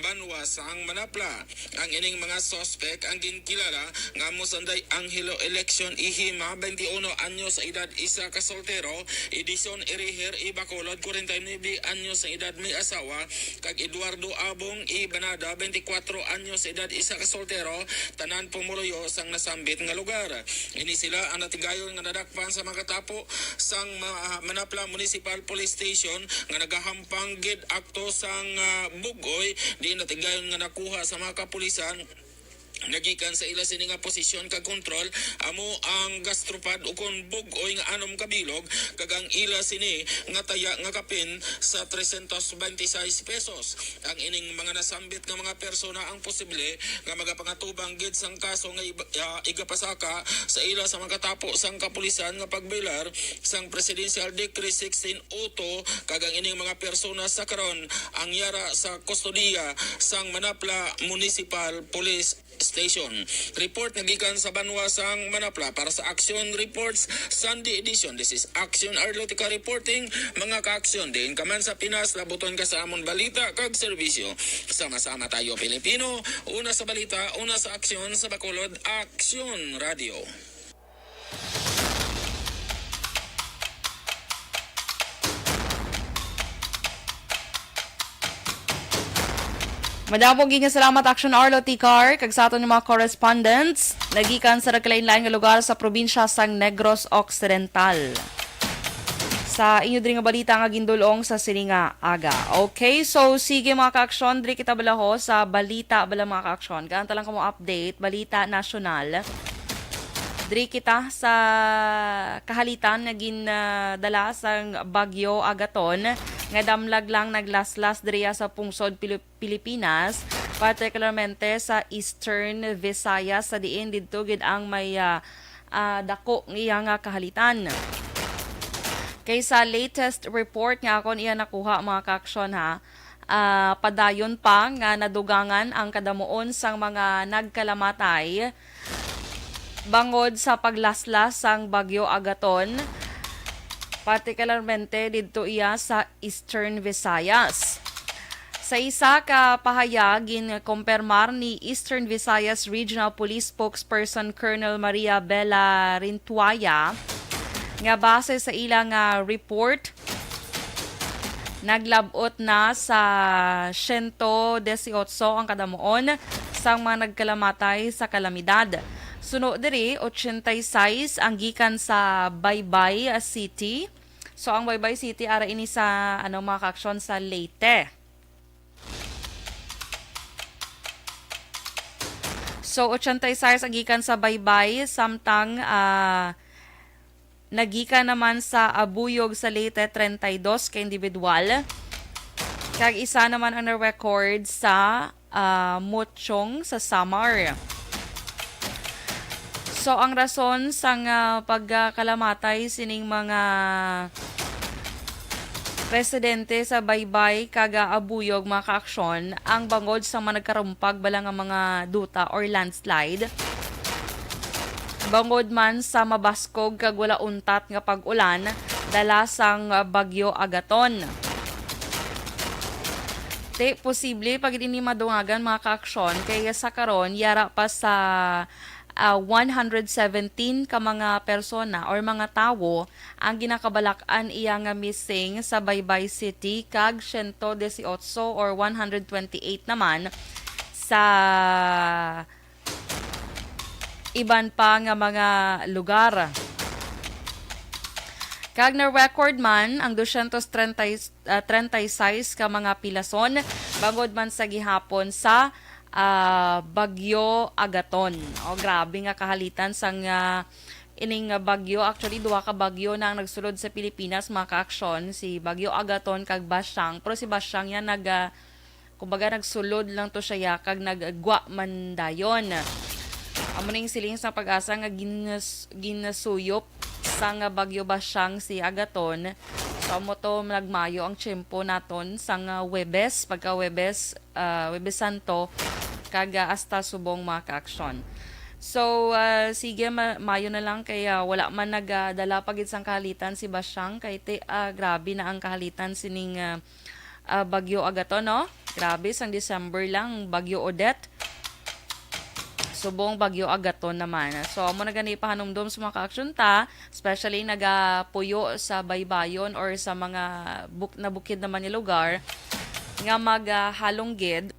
Banwa sang Manapla. Ang ining mga suspect ang ginkilala nga mosanday Angelo Election Ihima, 21 anyos sa edad, isa ka soltero, Edison Iriher Bacolod, 49 anyos sa edad, may asawa, kag Eduardo Abong Banada, 24 anyos sa edad, isa ka soltero, tanan pumuloyo sang nasambit nga lugar. Ini sila ang natigayon nga nadakpan sa makatapo sang Manapla Municipal Police Station nga nagahampang gid akto sang bugoy, di natigayon nga nakuha sa mga kapulisan nagikan sa ila sini nga posisyon kag kontrol amo ang gastropad ukon bugoy nga anom kabilog kag ang ila sini nga taya nga kapin sa 326 pesos. Ang ining mga nasambit nga mga persona ang posible nga magapangatubang gid sang kaso nga igapasaka sa ila sa makatapo sang kapulisan nga pagbilar sang Presidential Decree 1602 kag ang ining mga persona sa karon ang yara sa kustodiya sang Manapla Municipal Police Station. Report nagikan sa Banwa sang Manapla para sa Action Reports Sunday Edition. This is Action Arlotica reporting. Mga ka-aksyon din kaman sa Pinas, labuton ka sa amon balita kag serbisyo. Sama-sama tayo Pilipino. Una sa balita, una sa aksyon sa Bacolod, Action Radio. Madamong ginya salamat Action Arlo Ticar kag sa aton mga correspondents nagikan sa nagkalain-lain nga lugar sa probinsya sang Negros Occidental. Sa inyo diri nga balita nga gindulong sa sininga aga. Okay, so sige mga ka-aksyon, diri kita balaho sa balita bala mga ka-aksyon. Kaanta lang kamo update, balita nasyonal. Diri kita sa kahalitan nga gindala sang Bagyo Agaton nga damlag lang naglaslas diriya sa pungsod Pilipinas, particularmente sa Eastern Visayas sa diin didto gid ang may dako niya nga kahalitan. Kay sa latest report nga akon iya nakuha mga ka-aksyon padayon pa nga nadugangan ang kadamuon sang mga nagkalamatay bangod sa paglaslas sang Bagyo Agaton, particularmente dito iya sa Eastern Visayas. Sa isa ka pahayag ginkumpirmar ni Eastern Visayas Regional Police Spokesperson Colonel Maria Bella Rintuaya nga base sa ilang report naglabot na sa 118 ang kadamuon sang mga nagkalamatay sa kalamidad. Suno diri 86 ang gikan sa Baybay City, So ang Baybay City ara ini sa mga kaaksyon sa Leyte. So 86 agikan sa Baybay samtang nagikan naman sa Abuyog sa Leyte 32 ka individual. Kag isa naman ang na-record sa Mochong sa Samar. So ang rason sang pagkalamatay sining mga residente sa Baybay kaga Abuyog mga kaaksyon ang bangod sa mga nagkarumpag balang ang mga duta or landslide. Bangod man sa mabaskog kag wala untat nga pag-ulan dala sang Bagyo Agaton. Posible pag ini madungagan mga kaaksyon kaya sa karon yara pa sa 117 ka mga persona or mga tawo ang ginakabalakan iya nga missing sa Baybay City kag 118 or 128 naman sa iban pa nga mga lugar. Kag na-record man ang 236 ka mga pilason bangod man sa gihapon sa Bagyo Agaton. O grabe nga kahalitan sang ining bagyo. Actually, duha ka bagyo na ang nagsulod sa Pilipinas mga kaaksyon. Si Bagyo Agaton kag Basyang. Pero si Basyang yan kumbaga nagsulod lang to siya kag nagagwa man dayon. Amo ning siling sa pag-asa nga ginasuyop sang Bagyo Basyang si Agaton. So amo to nagmayo ang tiyempo naton sang Webes, pagka Webes Santo kaga hasta subong mga kaaksyon. So sige mayo na lang kaya wala man nagdala pagid sang kahalitan si Basyang kay grabe na ang kahalitan sining Bagyo Agaton no. Grabe sang December lang Bagyo Odette. Subong Bagyo Agaton naman. So, amo na gani pahanumdum sa mga kaaksyon ta, especially nagapuyo sa baybayon or sa mga bukid naman yung lugar, nga maghalonggid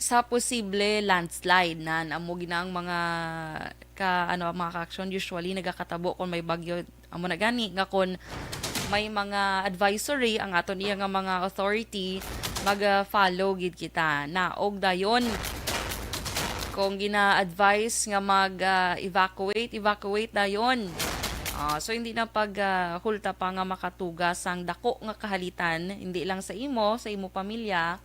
sa posible landslide na amo ginang mga mga kaaksyon usually nagakatabo kung may bagyo amo na gani nga kun may mga advisory ang aton iya nga mga authority mag-follow gid kita na og dayon kung gina-advise nga mag-evacuate dayon. So hindi na hulta pa nga makatugas ang dako nga kahalitan hindi lang sa imo pamilya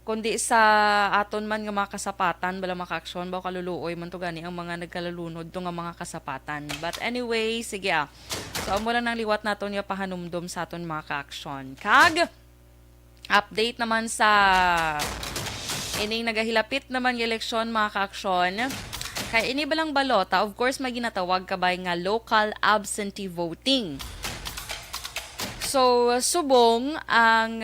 kundi sa aton man nga mga kasapatan bala makaaksyon ba kaluluoy man to gani ang mga nagkalalunod to nga mga kasapatan. But anyway, sige So amo lang nang liwat naton nga pahanumdum sa aton mga kaaksyon. Kag update naman sa ining nagahilapit naman yung eleksyon mga kaaksyon. Kaya ini balang balota, of course may ginatawag kabay nga local absentee voting. So subong ang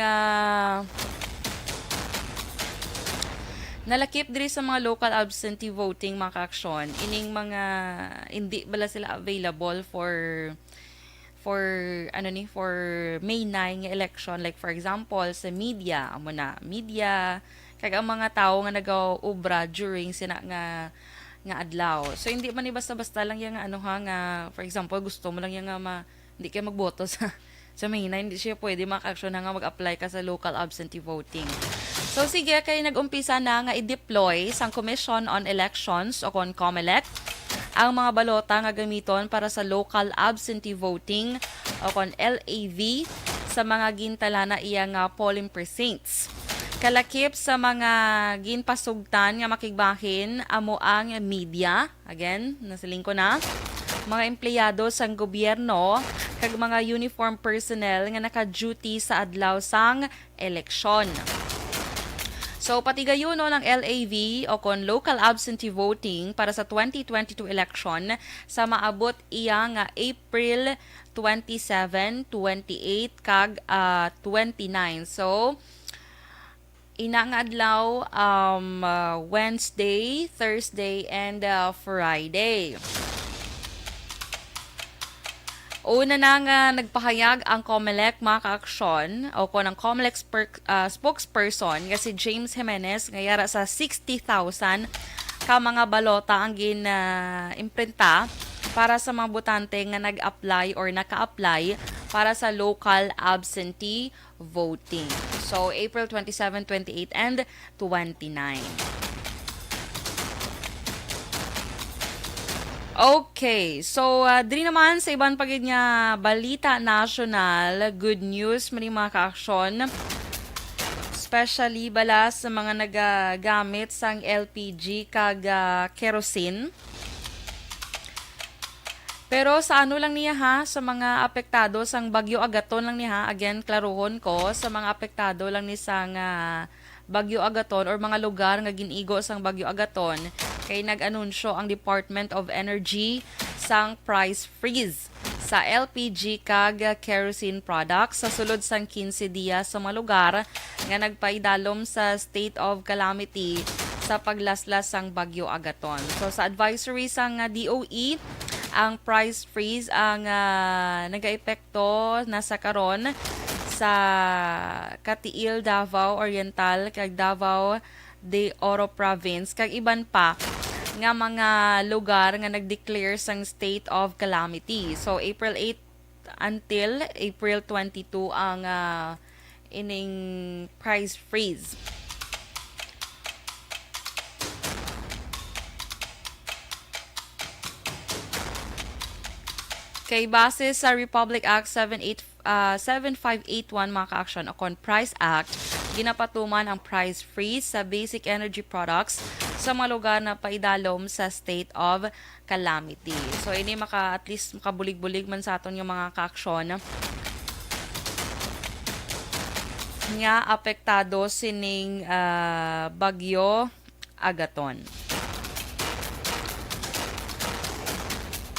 nalakip diri sa mga local absentee voting mga kaaksyon. Ining mga hindi bala sila available for May 9 election, like for example sa media kag ang mga tao nga nagaubra during sina nga adlaw. So hindi man ni basta-basta lang yang nga for example gusto mo lang yang hindi kayo magboto sa May 9, hindi siya pwede maka-action nga mag-apply ka sa local absentee voting. So sige kay nag-umpisa na nga i-deploy sang Commission on Elections o kon COMELEC ang mga balota nga gamiton para sa local absentee voting o kon LAV sa mga gintala na iya nga polling precincts. Kalakip sa mga ginpasugtan nga makigbahin amo ang media, again, nasiling ko na, mga empleyado sang gobyerno kag mga uniform personnel nga naka-duty sa adlaw sang eleksyon. So, patigayon ng LAV o kon local absentee voting para sa 2022 election sa maabot iya nga April 27, 28 kag 29. So, ina nga adlaw Wednesday, Thursday and Friday. Una na nga nagpahayag ang COMELEC mga kaaksyon o kung ang COMELEC spokesperson nga si James Jimenez ngayara sa 60,000 ka mga balota ang imprinta para sa mga botante nga nag-apply or naka-apply para sa local absentee voting. So, April 27, 28, and 29. Okay, so diri naman sa ibang pagid nga balita national, good news mani mga ka-aksyon. Especially bala sa mga nagagamit sang LPG kag kerosene. Pero sa ano lang niya ha, sa mga apektado sang Bagyo Agaton lang niya ha, again klaruhon ko, sa mga apektado lang ni sang Bagyo Agaton or mga lugar nga ginigo sang Bagyo Agaton, kay nag-anunsyo ang Department of Energy sang price freeze sa LPG kag kerosene products sa sulod sang 15 diya sa mga lugar nga nagpaidalom sa state of calamity sa paglaslas sang Bagyo Agaton. So sa advisory sang DOE, ang price freeze ang nagaepekto nasa karon sa Katiil, Davao Oriental kag Davao de Oro Province kag iban pa nga mga lugar nga nag-declare sang state of calamity. So April 8 until April 22 ang ining price freeze. Kay base sa Republic Act 7581 mga ka-aksyon o Price Act, ginapatuman ang price freeze sa basic energy products sa mga lugar na paidalom sa state of calamity. So ini at least makabulig-bulig man sa aton yung mga ka-aksyon nga apektado sining Bagyo Agaton.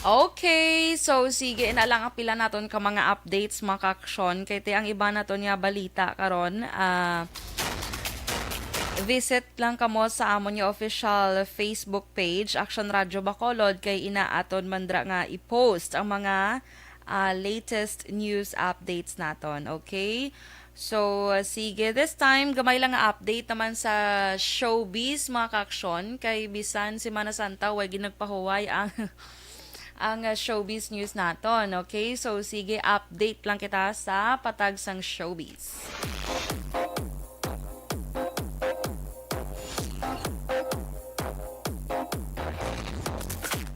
Okay, so sige na lang ang pila naton ka mga updates mga ka-aksyon kay ang iba naton nga balita karon. Visit lang kamo sa amon yung official Facebook page Action Radio Bacolod kay inaaton mandra nga i-post ang mga latest news updates naton. Okay? So, sige. This time, gamay lang nga update naman sa showbiz mga ka-aksyon kay bisan si Mana Santa way ginagpahuway ang ang showbiz news naton. Okay? So, sige, update lang kita sa patag sang showbiz.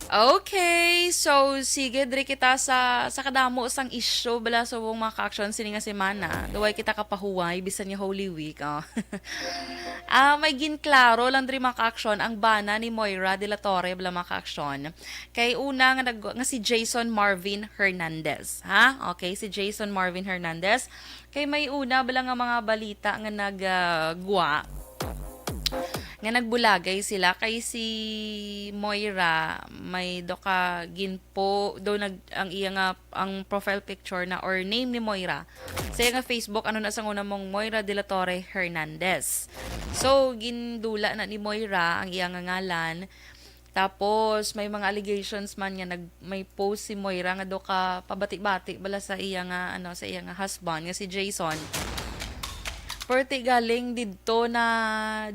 Okay, so sige diri kita sa kadamo sang issue bala sa mga ka-aksyon sini nga semana. Duway kita kapahuway bisan ni Holy Week. Oh. May ginklaro lang diri mga ka-aksyon ang bana ni Moira de la Torre bala mga ka-aksyon. Kay una nga si Jason Marvin Hernandez, ha? Okay, si Jason Marvin Hernandez. Kay may una bala nga mga balita nga nagguwa nga nagbulagay sila kay si Moira may doka ginpo do ang iya nga ang profile picture na or name ni Moira sa iya nga Facebook ano na sang una mong Moira de la Torre Hernandez. So gindula na ni Moira ang iya nga ngalan. Tapos may mga allegations man nga may post si Moira nga doka pabati-bati bala sa iya nga sa iya nga husband nga si Jason. Perti galing didto na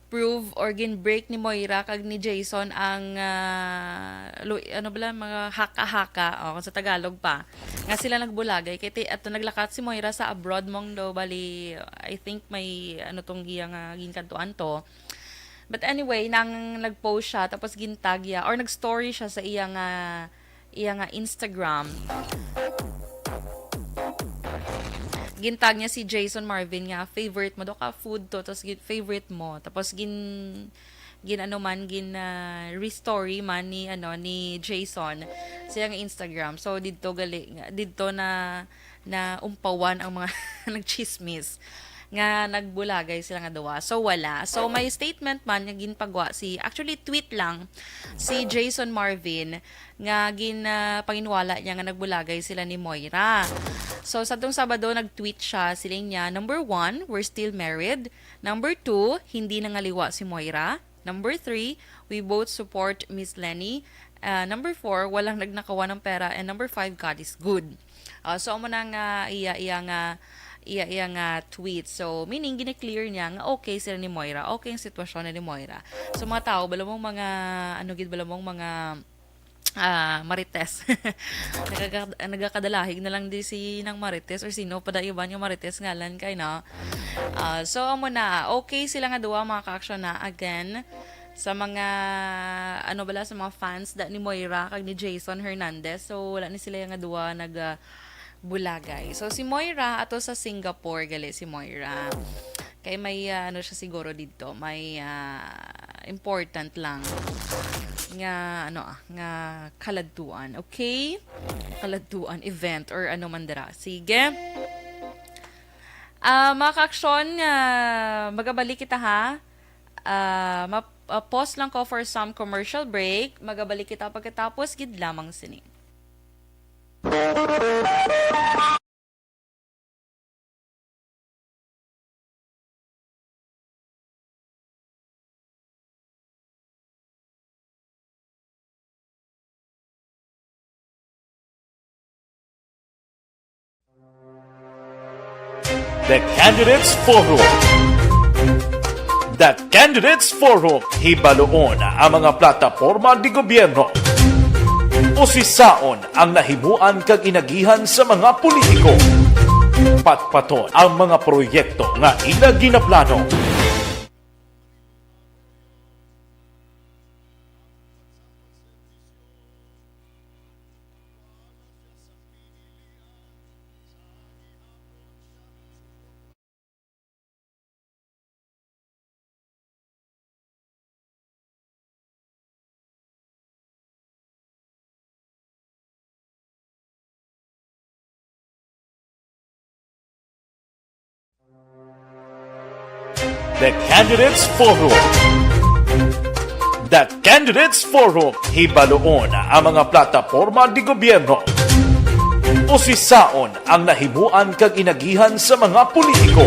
prove or gin-break ni Moira kag ni Jason ang mga haka-haka kung sa Tagalog pa nga sila nagbulagay kay ato naglakat si Moira sa abroad mong do bali I think may tong iya nga ginkantuan to. But anyway nang nag-post siya tapos gintag ya or nag-story siya sa iya nga Instagram. Gintag niya si Jason Marvin nga favorite mo do ka food to tapos favorite mo tapos restory man ni Jason sa iyang Instagram. So didto na umpawan ang mga nagchismis nga nagbulagay sila nga duwa. So wala. So may statement man nga ginpagwa actually tweet lang si Jason Marvin nga paginwala niya nga nagbulagay sila ni Moira. So sa tong Sabado nag-tweet siya siling niya, number 1, we're still married. Number 2, hindi nangaliwa si Moira. Number 3, we both support Miss Lenny. Number 4, walang nagnakawa ng pera. And number 5, God is good. So amo na nga iya iya nga tweet. So, meaning, gine-clear niya nga okay sila ni Moira, okay yung sitwasyon ni Moira. So, mga tao, balamong mga, balamong mga Marites. Nagakadalahig na lang di si ng Marites or sino pa iban yung Marites ngalan kay na. So, amo na, okay sila nga duwa mga ka-action na again sa mga sa mga fans ni Moira kag ni Jason Hernandez. So, wala ni sila nga duwa bulagay. So, si Moira ato sa Singapore gali si Moira. Kay may siya siguro dito, may important lang nga nga kaladtuan, okay? Kaladtuan event or ano man dira. Sige. Mga ka-aksyon, magabalik kita ha. Pause lang ko for some commercial break. Magabalik kita pagkatapos gid lamang sini. The Candidates Forum. The Candidates Forum, hibaloon ang mga plataporma di gobyerno. Usisaon ang nahimuan kag inagihan sa mga politiko. Patpaton ang mga proyekto nga ila ginaplano. The Candidates Forum. The Candidates Forum, hibaloon ang mga plataporma di gobyerno. Usisaon ang nahimuan kag inagihan sa mga politiko.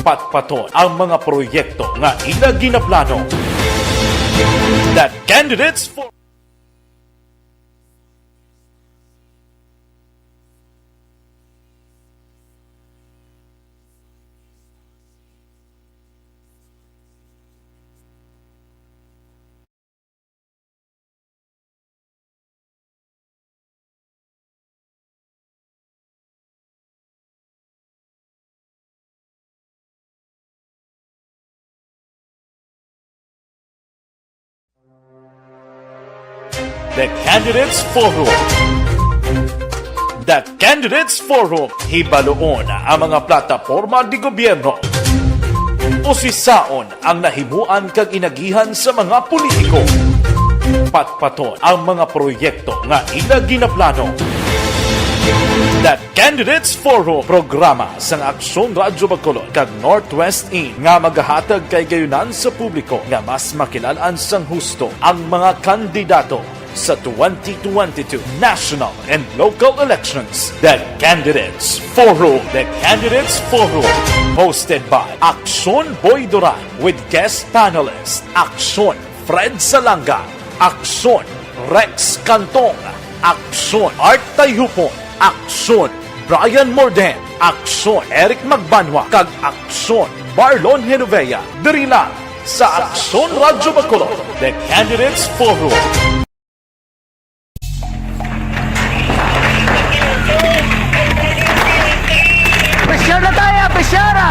Patpaton ang mga proyekto nga ila ginaplano. The Candidates Forum. The Candidates Forum. The Candidates Forum, hibaloon ang mga plataporma di gobyerno. Usisaon ang nahimuan kag inagihan sa mga politiko. Patpaton ang mga proyekto nga ila ginaplano. The Candidates Forum, programa sang Aksyon Radyo Bacolod kag Northwest In nga magahatag kay gayunan sa publiko nga mas makilalaan sang husto ang mga kandidato sa 2022 national and local elections. The Candidates Forum. The Candidates Forum, hosted by Aksyon Boy Duran with guest panelists Aksyon Fred Salanga, Aksyon Rex Cantong, Aksyon Art Tayupon, Aksyon Brian Morden, Aksyon Eric Magbanwa, kag Aksyon Marlon Genovea. Diri lang sa Aksyon Radyo Bacolod. The Candidates Forum. Besyara tayo, besyara!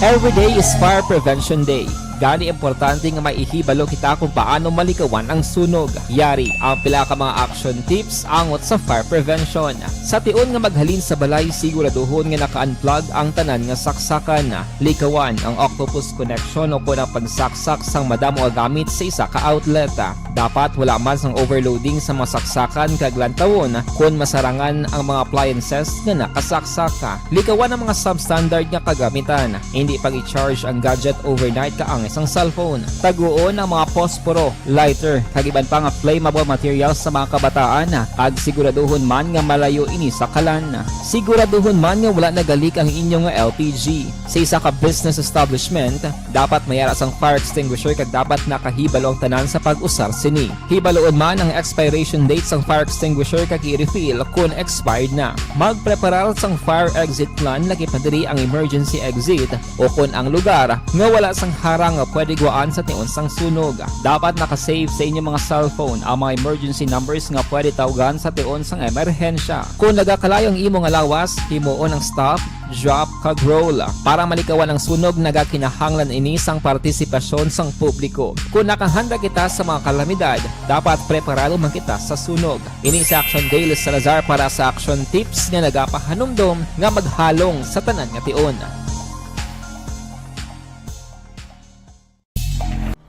Every day is Fire Prevention Day. Gani importante nga maihibalo kita kung paano malikawan ang sunog. Yari ang pila ka mga action tips angot sa fire prevention. Sa tion nga maghalin sa balay, siguraduhon nga naka-unplug ang tanan nga saksakan. Likawan ang octopus connection o ang pagsaksak sang madamo nga gamit sa isa ka outlet. Dapat wala man sang overloading sa mga saksakan kag lantawon kung masarangan ang mga appliances nga nakasaksaka. Likawan ang mga substandard nga kagamitan. Hindi pag i-charge ang gadget overnight kaang ang isang cellphone. Taguon ang mga posporo, lighter, kag iban pa nga flammable materials sa mga kabataan kag siguraduhon man nga malayo ini sa kalan. Siguraduhon man nga wala nagalik ang inyong LPG. Sa isa ka business establishment, dapat mayara sang fire extinguisher kag dapat nakahibalo ang tanan sa pag-usar sini. Hibaloon man ang expiration date sang fire extinguisher kag i-refill kung expired na. Magpreparar sang fire exit plan lagi pa diri ang emergency exit o kung ang lugar nga wala sang harang nga pwede guaan sa tiun sang sunog. Dapat nakasave sa inyong mga cellphone ang mga emergency numbers nga pwede tawagan sa tiun sang emerhensya. Kung nagakalayo ang imong alawas, himuon ang stop, drop kag roll. Para malikawan ang sunog, nagakinahanglan ini sang partisipasyon sang publiko. Kung nakahanda kita sa mga kalamidad, dapat preparado man kita sa sunog. Ini sa Action Daily Salazar para sa Action Tips nga nagapahanumdom nga maghalong sa tanan nga tion.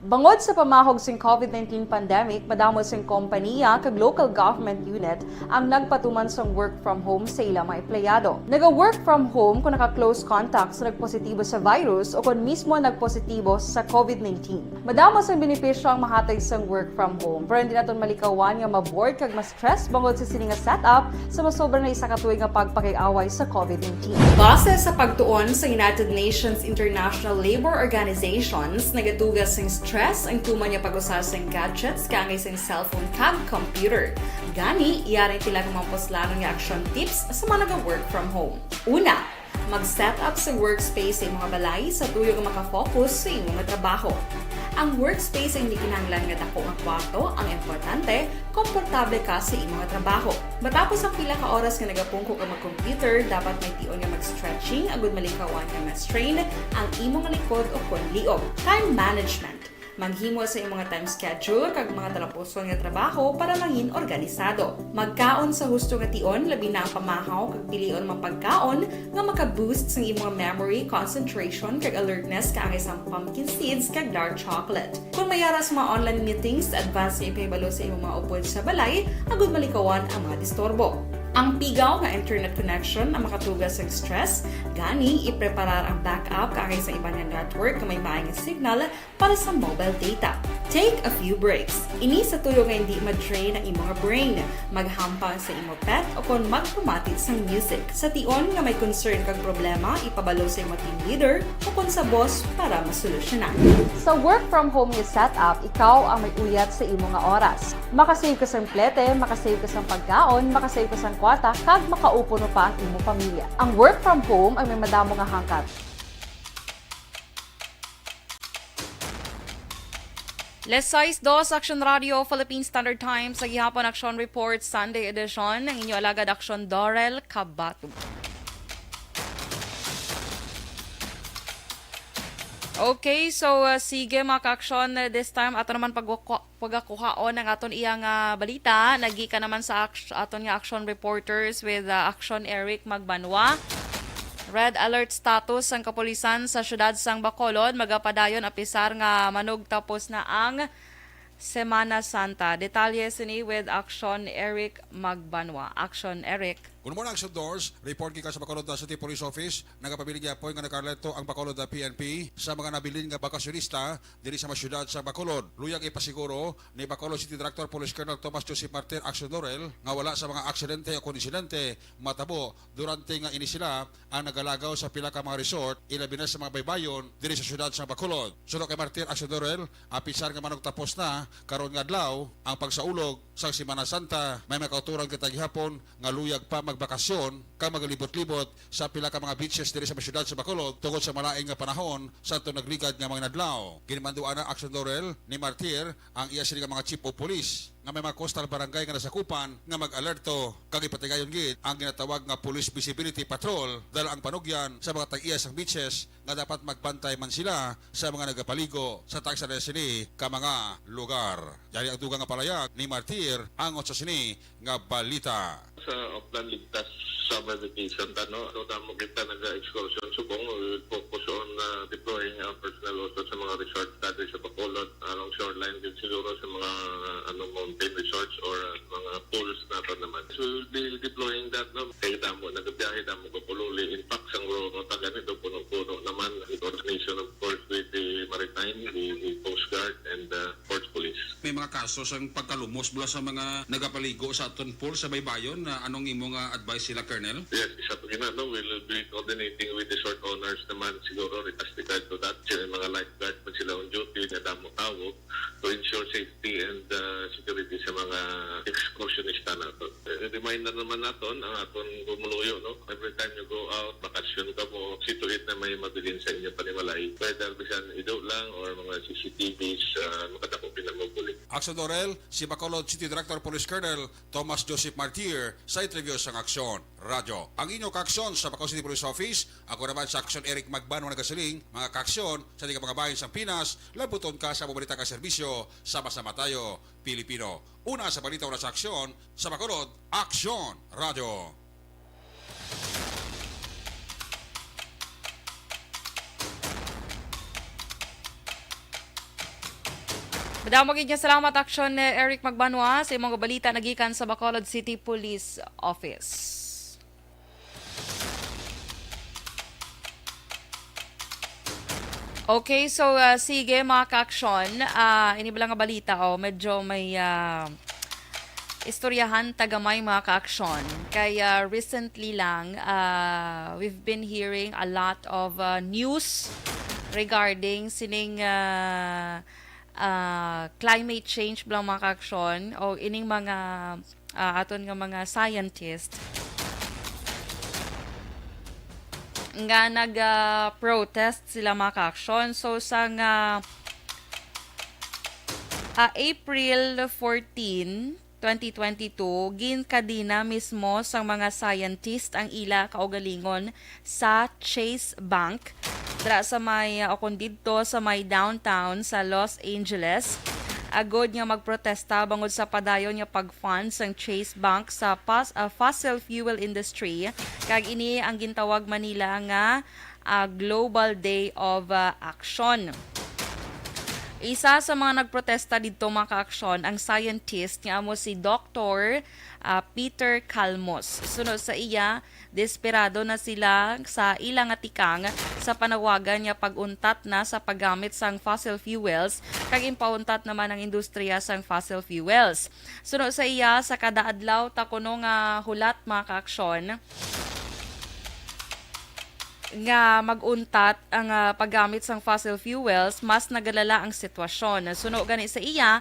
Bangod sa pamahog sing COVID-19 pandemic, madamo sing kompanya kag local government unit ang nagpatuman sang work from home sa ilang mga empleyado. Naga-work from home kung naka-close contact sa nagpositibo sa virus o kung mismo nagpositibo sa COVID-19. Madamo sang benepisyo ang mahatag sang work from home, pero hindi naton malikawan nga ma-bored kag ma-stress bangod sa sini nga setup sa masobra na isa ka tuig nga pagpakiaway sa COVID-19. Base sa pagtuon sa United Nations International Labour Organizations, nagatugas sing stress ang tuman niya pag-usar sa gadgets kangay sa cellphone kag computer. Gani, iyarin tila ng mga poslano nga action tips sa mga nag-work from home. Una, mag-set up sa workspace sa mga balay sa tuyo nga makafocus sa inyong trabaho. Ang workspace ay hindi kinahanglan nga dako nga kwarto, ang importante, komportable ka sa imong trabaho. Matapos ang pila ka oras nga nagapungko ka mag-computer, dapat may tion nga mag-stretching agud malikawan nga ma-strain ang imong likod o konliog. Time management. Maghimo sa imong time schedule kag mga talapuson nga trabaho para mangin organisado. Magkaon sa husto nga tion, labi na ang pamahaw kag pilion mga pagkaon nga maka-boost sa imong memory, concentration kag alertness kaangay sa pumpkin seeds kag dark chocolate. Kung mayara sa mga online meetings, advance sa ipahibalo sa imong mga upod sa balay, agud malikawan ang mga disturbo. Ang pigaw nga internet connection ang makatugas sa stress, gani ipreparar ang backup kaangay sa iba nga network nga may maayong signal para sa mobile data. Take a few breaks. Ini sa tuyo nga hindi ma-drain ang imong brain, maghampang sa imong pet o kung magpumatit sa music. Sa tion nga may concern kag problema, ipabalo sa imong team leader o kung sa boss para masolusyonan. Sa work from home nga setup, ikaw ang may uyat sa imong nga oras. Makasave ka sa plete, makasave ka sa pagkaon, makasave ka sa kwata, kag makaupo no pa ang imong pamilya. Ang work from home ay may madamo nga hangkat. Let's size dos Action Radio Philippine Standard Time sa gihapon Action Report Sunday edition ng inyo alagad Action Dorel Cabato. Okay, so sige mga ka-action, this time ato naman pagkakuhaon ng aton iyang balita. Nagika naman sa aton nga action reporters with Action Eric Magbanwa. Red alert status ang kapulisan sa syudad sang Bacolod, magapadayon apisar nga manog tapos na ang Semana Santa. Detalye sini with Action Eric Magbanwa. Action Eric. Good morning, Action Doors. Report gikan sa Bacolod City Police Office. Nagapabiling gyapon nga nakarleto ang Bacolod PNP sa mga nabilin nga bakasyonista diri sa syudad sa Bacolod. Luyag ipasiguro ni Bacolod City Director Police Colonel Tomas Joseph Martin Action Dorel nga wala sa mga aksidente o konsidente matabo durante nga ini sila ang nagalagaw sa pila ka mga resort ilabi na sa mga baybayon diri sa syudad sa Bacolod. Sunod kay Martin Action Dorel, apisar nga manong tapos na karon nga adlaw ang pagsaulog sa Semana Santa. May makauturan kita gihapon nga luyag pa magbakasyon kang magalibot-libot sa pila ka mga beaches diri sa syudad sa Bacolod tungod sa malaing nga panahon sa ato nagligad nga mga nadlaw. Ginmanduan na Action Dorel ni Martir ang iya sila mga chief of police nga may mga coastal barangay nga nasakupan nga mag-alerto kag ipatigayon gid ang ginatawag nga police visibility patrol dahil ang panugyan sa mga tag-iya sang beaches nga dapat magbantay man sila sa mga nagapaligo sa tagsa sini ka mga lugar. Yari ang dugang nga palayag ni Martir ang otso sini nga balita. Sa Oplan Ligtas summer vacation tano so tamo kita nag-excursion subong we will focus on deploying our personnel also sa mga resort studies sa Bacolod along shoreline din siguro sa mga mountain resorts or mga pools nato naman. So we'll be deploying that no kay damo nagabiyahe damo ko pululi in fact sang ro taga nito puno-puno naman in coordination of course with the maritime kaso sang pagkalumos mula sa mga nagapaligo sa aton pool sa baybayon, na anong imong advice sila, Colonel? Yes, isa pa gina, no? We'll be coordinating with the resort owners naman siguro with regard to that. Sila mga lifeguard pa sila on duty na damo tawag to ensure safety and security sa mga excursionista nato. Reminder naman naton ang aton gumuluyo, no? Every time you go out, bakasyon ka mo, situate na may mabilin sa inyo panimalay. Whether bisan ido lang or mga CCTVs, makatako pinamubuli. Aksyon Dorel, si Bacolod City Director Police Colonel Thomas Joseph Martir sa interview sa Aksyon Radyo. Ang inyong kaaksyon sa Bacolod City Police Office, ako naman sa Aksyon Eric Magbano nagasiling, mga kaaksyon sa mga bayan sa Pinas, labuton ka sa paborita ka serbisyo, sama-sama tayo, Pilipino. Una sa balita, una sa aksyon, sa Bacolod, Aksyon Radyo. Madamo gid niya salamat aksyon ni Eric Magbanwa sa imong balita nagikan sa Bacolod City Police Office. Okay, so sige mga ka-aksyon, ini ba lang nga balita medyo may istoryahan tagamay mga ka-aksyon. Kaya recently lang we've been hearing a lot of news regarding sining climate change bilang mga ka-aksyon o ining mga aton nga mga scientist nga nag-protest sila mga ka-aksyon. So sa April 14, 2022, ginkadina mismo sa mga scientist ang ila kaugalingon sa Chase Bank dra sa may okon didto sa may downtown sa Los Angeles. Agod nga magprotesta bangod sa padayon nga pag-fund sang Chase Bank sa fossil fuel industry. Kag ini ang gintawag Manila nga Global Day of Action. Isa sa mga nagprotesta dito mga ka-aksyon, ang scientist nga amo si Dr. Peter Calmos. Sunod sa iya, desperado na sila sa ilang atikang sa panawagan niya pag-untat na sa paggamit sang fossil fuels kag impauntat naman ang industriya sang fossil fuels. Sunod sa iya, sa kada adlaw ta kuno nga hulat mga ka-aksyon nga maguntat ang paggamit sang fossil fuels, mas nagalala ang sitwasyon. Suno gani sa iya,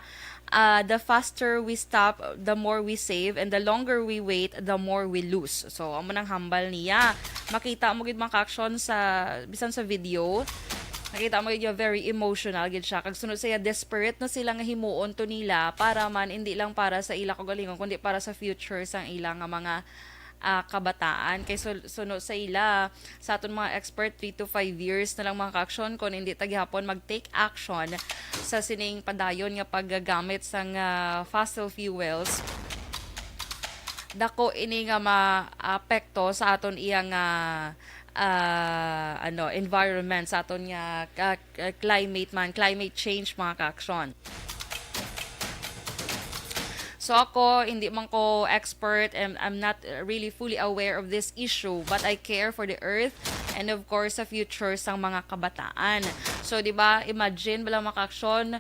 the faster we stop, the more we save, and the longer we wait, the more we lose. So, amo nang hambal niya. Makita mo gid mga ka-aksyon sa bisan sa video. Nakita mo gid very emotional gid siya. Kag sunod sa iya, desperate na sila nga himuon to nila para man hindi lang para sa ila kaugalingon kundi para sa future sang ila nga mga kabataan. Kay suno sa ila sa aton mga expert 3 to 5 years na lang mga ka-aksyon kung hindi tagihapon mag-take action sa sining padayon nga paggagamit sang fossil fuels. Dako ini nga maapekto sa aton iyang environment, sa aton nga climate change mga ka-aksyon. So ako, hindi man ko expert and I'm not really fully aware of this issue, but I care for the earth and of course sa future sang mga kabataan. So 'di ba, imagine bala mga ka-aksyon,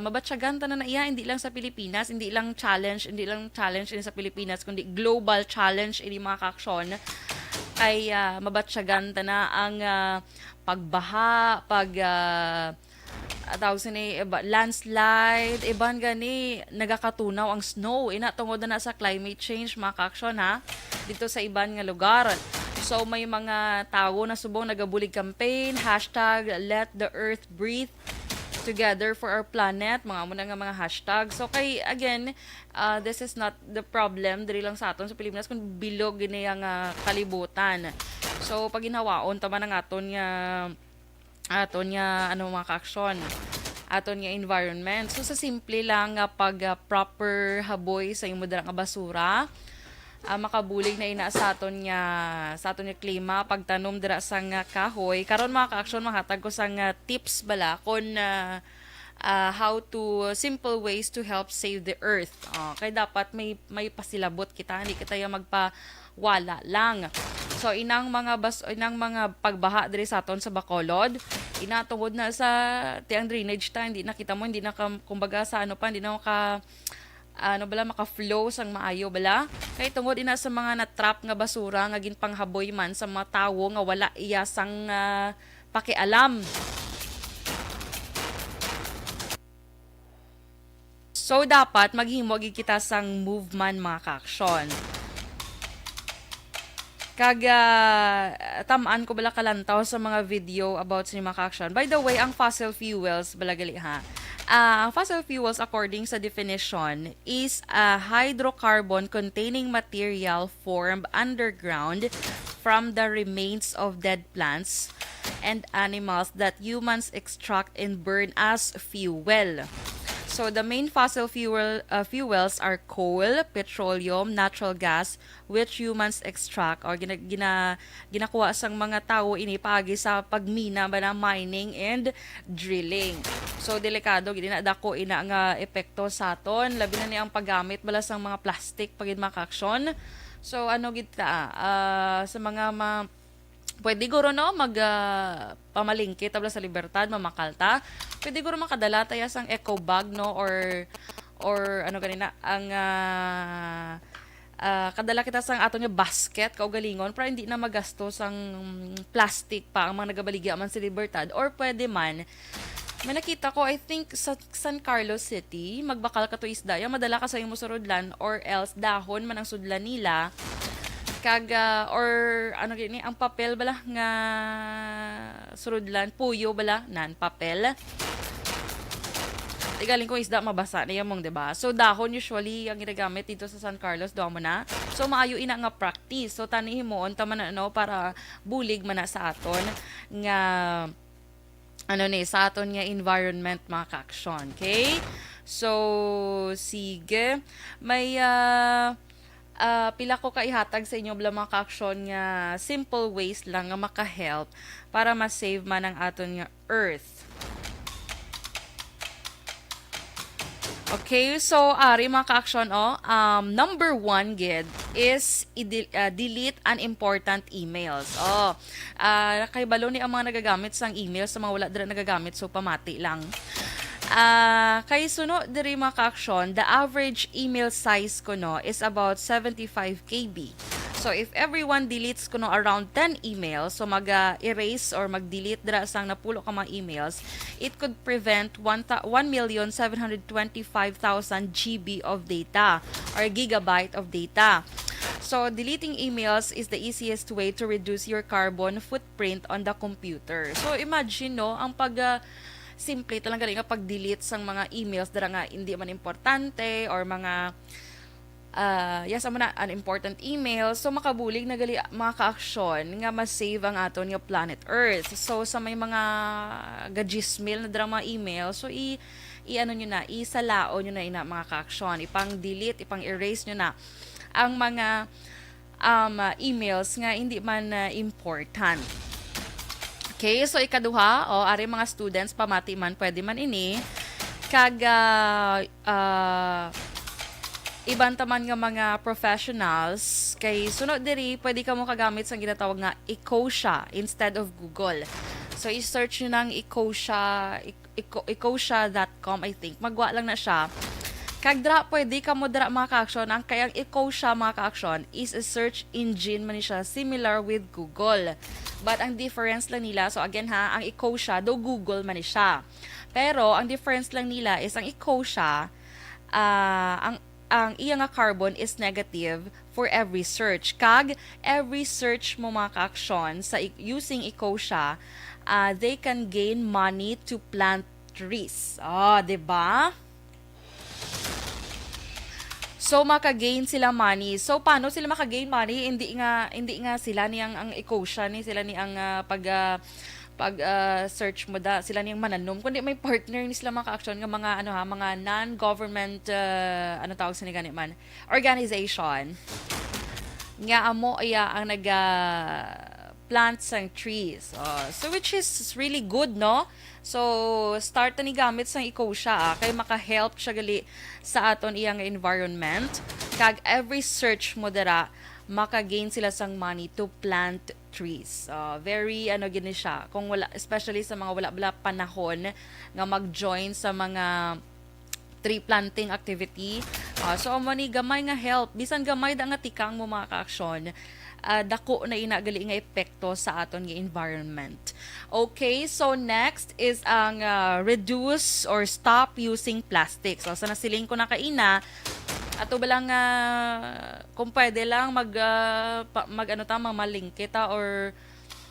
mabatsyagan ta na iya hindi lang sa Pilipinas, hindi lang challenge ini sa Pilipinas kundi global challenge ini mga ka-aksyon ay mabatsyagan ta na ang pagbaha, landslide, iban gani nagakatunaw ang snow ina tungod na sa climate change mga ka-aksyon dito sa iban nga lugar. So may mga tao na subong nagabulig campaign #LetTheEarthBreathe together for our planet, mga muna nga mga hashtag. So kay again, this is not the problem diri lang sa aton sa Pilipinas kun bilog gini ang kalibutan. So pag ginawaon tama ng aton nga mga ka-aksyon, aton nga environment. So sa simple lang nga pag proper haboy sa imong nga basura, makabulig na ina sa aton nga klima, pagtanom dira sa nga kahoy. Karon mga ka-aksyon, mahatag ko sang tips bala kon how to simple ways to help save the earth. Kay dapat may pasilabot kita, hindi kita magpawala lang. So inang mga pagbaha diri sa aton sa Bacolod, inatungod na sa tiang drainage ta, hindi nakita mo, hindi na kumbaga sa ano pa, hindi na maka-flow sang maayo bala. Kay tungod ina sa mga na-trap nga basura nga ginpanghaboy man sa mga tawo nga wala iya sang pakialam. So dapat maghimo gid kita sang movement mga ka-aksyon. Tamaan ko bala kalantaw sa mga video about sa mga ka-aksyon. By the way, ang fossil fuels bala gali ha. Fossil fuels according sa definition is a hydrocarbon containing material formed underground from the remains of dead plants and animals that humans extract and burn as fuel. So the main fossil fuels are coal, petroleum, natural gas, which humans extract or ginakuha sang mga tao ini paagi sa pagmina ba na mining and drilling. So delikado gid na dako ina nga epekto sa aton, labi na ni ang paggamit bala sang mga plastic pagid maka-aksyon. So ano gid ta sa mga pwede guro no pamalingki tabla sa Libertad mamakalta. Pwede guro makadala taya sang eco bag no or ano ganina ang kadala kita sang ato nga basket kaugalingon para hindi na magastos ang plastic pa ang mga nagabaligya man sa Libertad. Or pwede man may nakita ko, I think, sa San Carlos City, magbakal ka to isda, yung madala ka sa imo surudlan or else dahon man ang sudlan nila or ano gini ang papel bala nga surudlan puyo bala nan papel igaling ko isda mabasa na yamong diba. So dahon usually ang ginagamit dito sa San Carlos do mo na, so maayo ina nga practice, so tanihin mo unta man ano para bulig man na sa aton nga sa aton nga environment mga ka-aksyon. Okay, so sige may pila ko kaihatag sa inyo bala mga ka-aksyon nga simple ways lang nga maka-help para ma-save man ang aton nga earth. Okay, so ari mga ka-aksyon number 1 gid is delete unimportant emails. Kay balo ni ang mga nagagamit sang emails sa mga wala dira nagagamit, so pamati lang. Kay suno diri mga ka-aksyon, the average email size ko no is about 75 KB. So if everyone deletes ko no around 10 emails, so mag-erase or mag-delete dira sang napulo ka mga emails, it could prevent 1,725,000 GB of data or gigabyte of data. So deleting emails is the easiest way to reduce your carbon footprint on the computer. So imagine no, ang simple talaga nga pag-delete sang mga emails dara nga hindi man importante or mga unimportant emails, so makabulig na gali mga ka-aksyon nga ma-save ang aton nga planet Earth. So sa may mga gadgismail na dara mga email, so ano nyo na, isalao nyo na ina mga ka-aksyon, ipang-delete, ipang-erase nyo na ang mga emails nga hindi man important. Okay, so ikaduha, ari mga students pamati man pwede man ini iban taman nga mga professionals kay sunod diri pwede ka mo kagamit sa ginatawag nga Ecosia instead of Google. So i-search nyo ng Ecosia.com, I think magwa lang na siya. Kagdra pwede ka mo dra mga ka-aksyon, ang kayang Ecosia mga ka-aksyon is a search engine man siya similar with Google. But ang difference lang nila, so again ha, ang Ecosia do Google man siya. Pero ang difference lang nila is ang Ecosia ang iya nga carbon is negative for every search. Kag every search mo mga ka-aksyon sa using Ecosia, they can gain money to plant trees. Diba? So maka-gain sila money. So paano sila maka-gain money? Hindi nga sila niyang ang Ecosia ni sila ni ang search mo da sila niyang mananom, kundi may partner ni sila mga ka-aksyon nga mga mga non-government tawag sa ni gani man organization nga amo ang plant sang trees. So which is really good no. So start ni gamit sang Ecosia kay maka-help siya gali sa aton iyang environment. Kag every search mo dara maka-gain sila sang money to plant trees. Very gini siya. Kung wala, especially sa mga wala panahon nga mag-join sa mga tree planting activity. So money gamay nga help. Bisan gamay da nga tikang mo mga ka-aksyon. Dako na inagali nga epekto sa aton nga environment. Okay, so next is ang reduce or stop using plastic. So sa nasiling ko na kaina, ato ba lang kung pwede lang malingkita or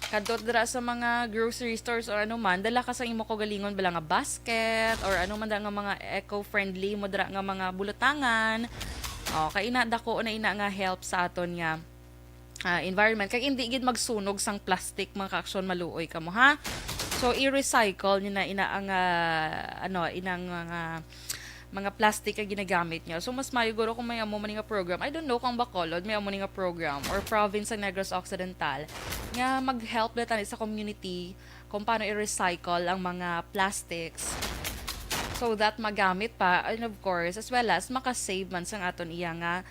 kadto dira sa mga grocery stores or ano man, dala ka sa imo ko galingon bala nga basket or ano man da nga mga eco-friendly mo dira nga mga bulutangan. Kay ina dako na ina nga help sa aton nga environment. Kaya hindi gid magsunog sang plastic mga ka-aksyon, maluoy ka mo ha. So i-recycle niyo na ina ang inang mga plastic nga ginagamit niyo. So mas mayuguro kung may amo man nga program. I don't know kung Bacolod may amo nga program or province ng Negros Occidental nga mag-help na tani sa community kung paano i-recycle ang mga plastics so that magamit pa, and of course as well as makasave man sang aton iya nga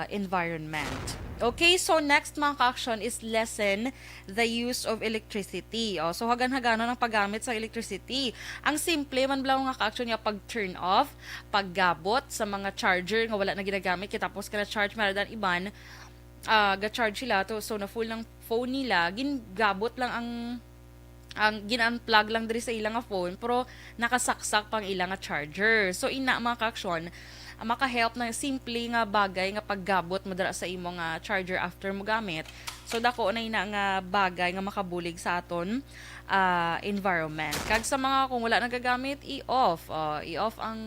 environment. Okay, so next mga ka-action is lessen the use of electricity. So hagan-hagano ng paggamit sa electricity. Ang simple man bala nga ka-action nga pag-turn off, paggabot sa mga charger nga wala na ginagamit, kitapos ka na charge maradan iban, ga-charge sila to, so na full ng phone nila, gingabot lang ang gin-unplug lang diri sa ilang nga phone pero nakasaksak pang ilang nga charger. So ina mga ka-action, maka-help na simple nga bagay nga paggabot mo dira sa imo nga charger after mo gamit. So dako na ina nga bagay nga makabulig sa aton environment. Kag sa mga kung wala nagagamit, i-off. I-off ang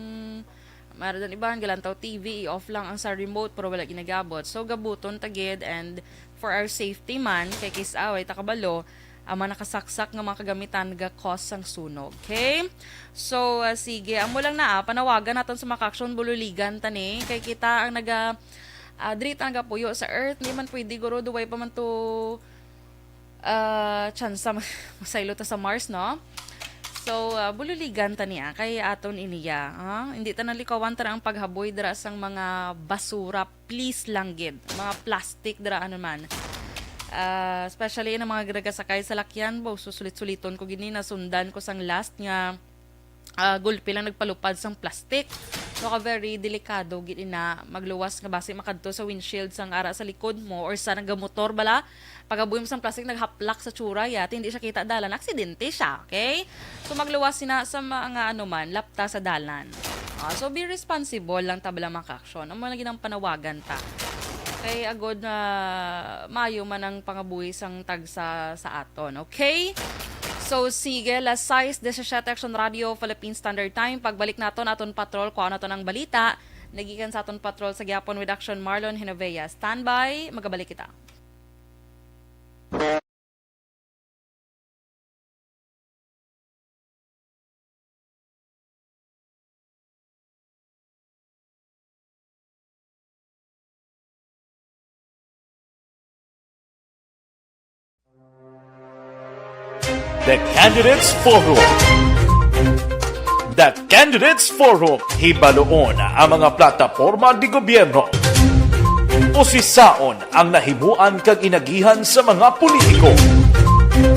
maradan iban galantaw TV, i-off lang ang sa remote pero wala ginagabot. So gabuton tagid, and for our safety man kay kisaway takabalo mga nakasaksak nga mga kagamitan ga-cause sang sunog. Okay? So, sige. Amo lang na panawagan natin sa mga ka-aksyon bululigan tani. Kay kita ang diri ta puyo sa earth. Hindi man pwede guro duway pa man to chance masaylo ta sa Mars, no? So, bululigan tani kay aton iniya. Hindi ta nalikawan ta ang paghaboy dira sang mga basura. Please lang gid. Mga plastic dira ano man. Especially na mga ginagasakay sa lakyan, susulit-suliton ko gini, nasundan ko sang last nga gulpi lang nagpalupad sang plastic. So very delikado gini na magluwas nga base makadto sa windshield sang ara sa likod mo or sa nagamotor bala. Pagabuhi mo sang plastic naghaplak sa tsura yat, hindi siya kita dalan, aksidente siya, okay? So magluwas sina sa mga lapta sa dalan. So be responsible lang tabala mga ka-aksyon. Amo lagi nang panawagan ta. Kay agod na mayo man ang pangabuhi sang tagsa sa aton. Okay? So sige, las 6:17 Action Radio Philippine Standard Time. Pagbalik naton aton patrol kuha naton ang balita. Nagikan sa aton patrol sa Gyapon with Action Marlon Hinovea. Standby, magabalik kita. The Candidates Forum. The Candidates Forum. Hibaloon ang mga plataporma di gobyerno. Usisaon ang nahimuan kag inagihan sa mga politiko.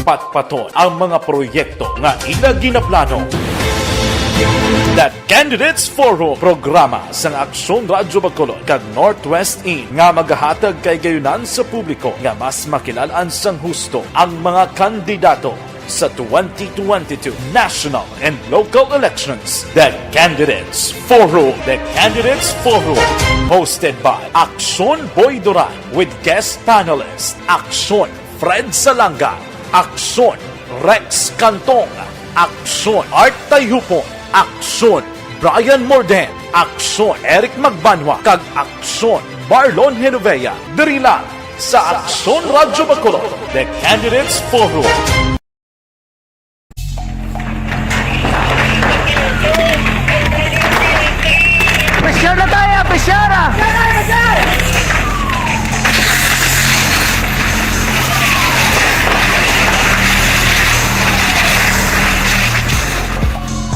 Patpaton ang mga proyekto nga ila ginaplano. The Candidates Forum, programa sang Aksyon Radyo Bacolod kag Northwest In nga magahatag kay gayunan sa publiko nga mas makilalan sang husto ang mga kandidato sa 2022 national and local elections. The Candidates Forum. The Candidates Forum. Hosted by Aksyon Boy Duran with guest panelists Aksyon Fred Salanga, Aksyon Rex Cantong, Aksyon Art Tayupon, Aksyon Brian Morden, Aksyon Eric Magbanwa, kag Aksyon Marlon Hinovea. Diri lang sa Aksyon Radyo Bacolod. The Candidates Forum. Presyar na tayo, presyara!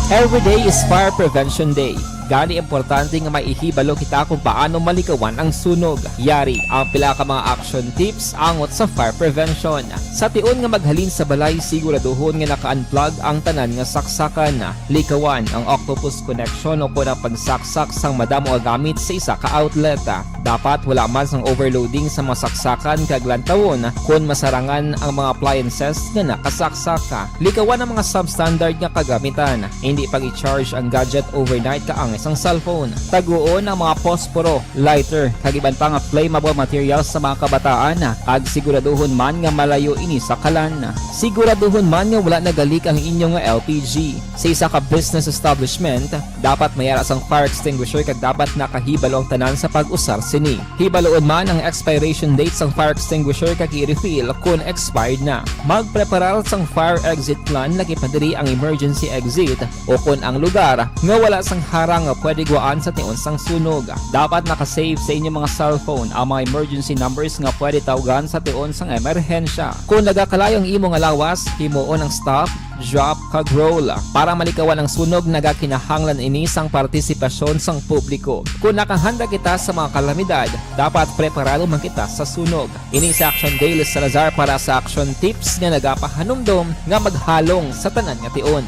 Every day is Fire Prevention Day. Gani importante nga maihibalo kita kung paano malikawan ang sunog. Yari ang pila ka mga action tips angot sa fire prevention. Sa tion nga maghalin sa balay, siguraduhon nga naka-unplug ang tanan nga saksakan. Likawan ang octopus connection o ang pagsaksak sang madamo nga gamit sa isa ka outlet. Dapat wala man sang overloading sa masaksakan kag lantawon kung masarangan ang mga appliances nga nakasaksaka. Likawan ang mga substandard nga kagamitan. Hindi pag i-charge ang gadget overnight kaang isang cellphone. Taguon ang mga posporo, lighter, kag iban pa nga flammable materials sa mga kabataan. Kag siguraduhon man nga malayo ini sa kalan. Siguraduhon man nga wala nagalik ang inyong nga LPG. Sa isa ka business establishment, dapat mayara sang fire extinguisher kag dapat nakahibalo ang tanan sa pag-usar sini. Hibaloon man ang expiration date sang fire extinguisher kag i-refill kung expired na. Magpreparar sang fire exit plan lagi pa diri ang emergency exit o kung ang lugar nga wala sang harang nga pwede guwaan sa tion sang sunog. Dapat nakasave sa inyong mga cellphone ang mga emergency numbers nga pwede tawagan sa tion sang emerhensya. Kung nagakalayo ang imo nga lawas, himuon ang stop, drop, kag roll. Para malikawan ang sunog, nagakinahanglan ini sang partisipasyon sang publiko. Kung nakahanda kita sa mga kalamidad, dapat preparado man kita sa sunog. Ini sa Action Daily Salazar para sa action tips nga nagapahanumdom nga maghalong sa tanan nga tion.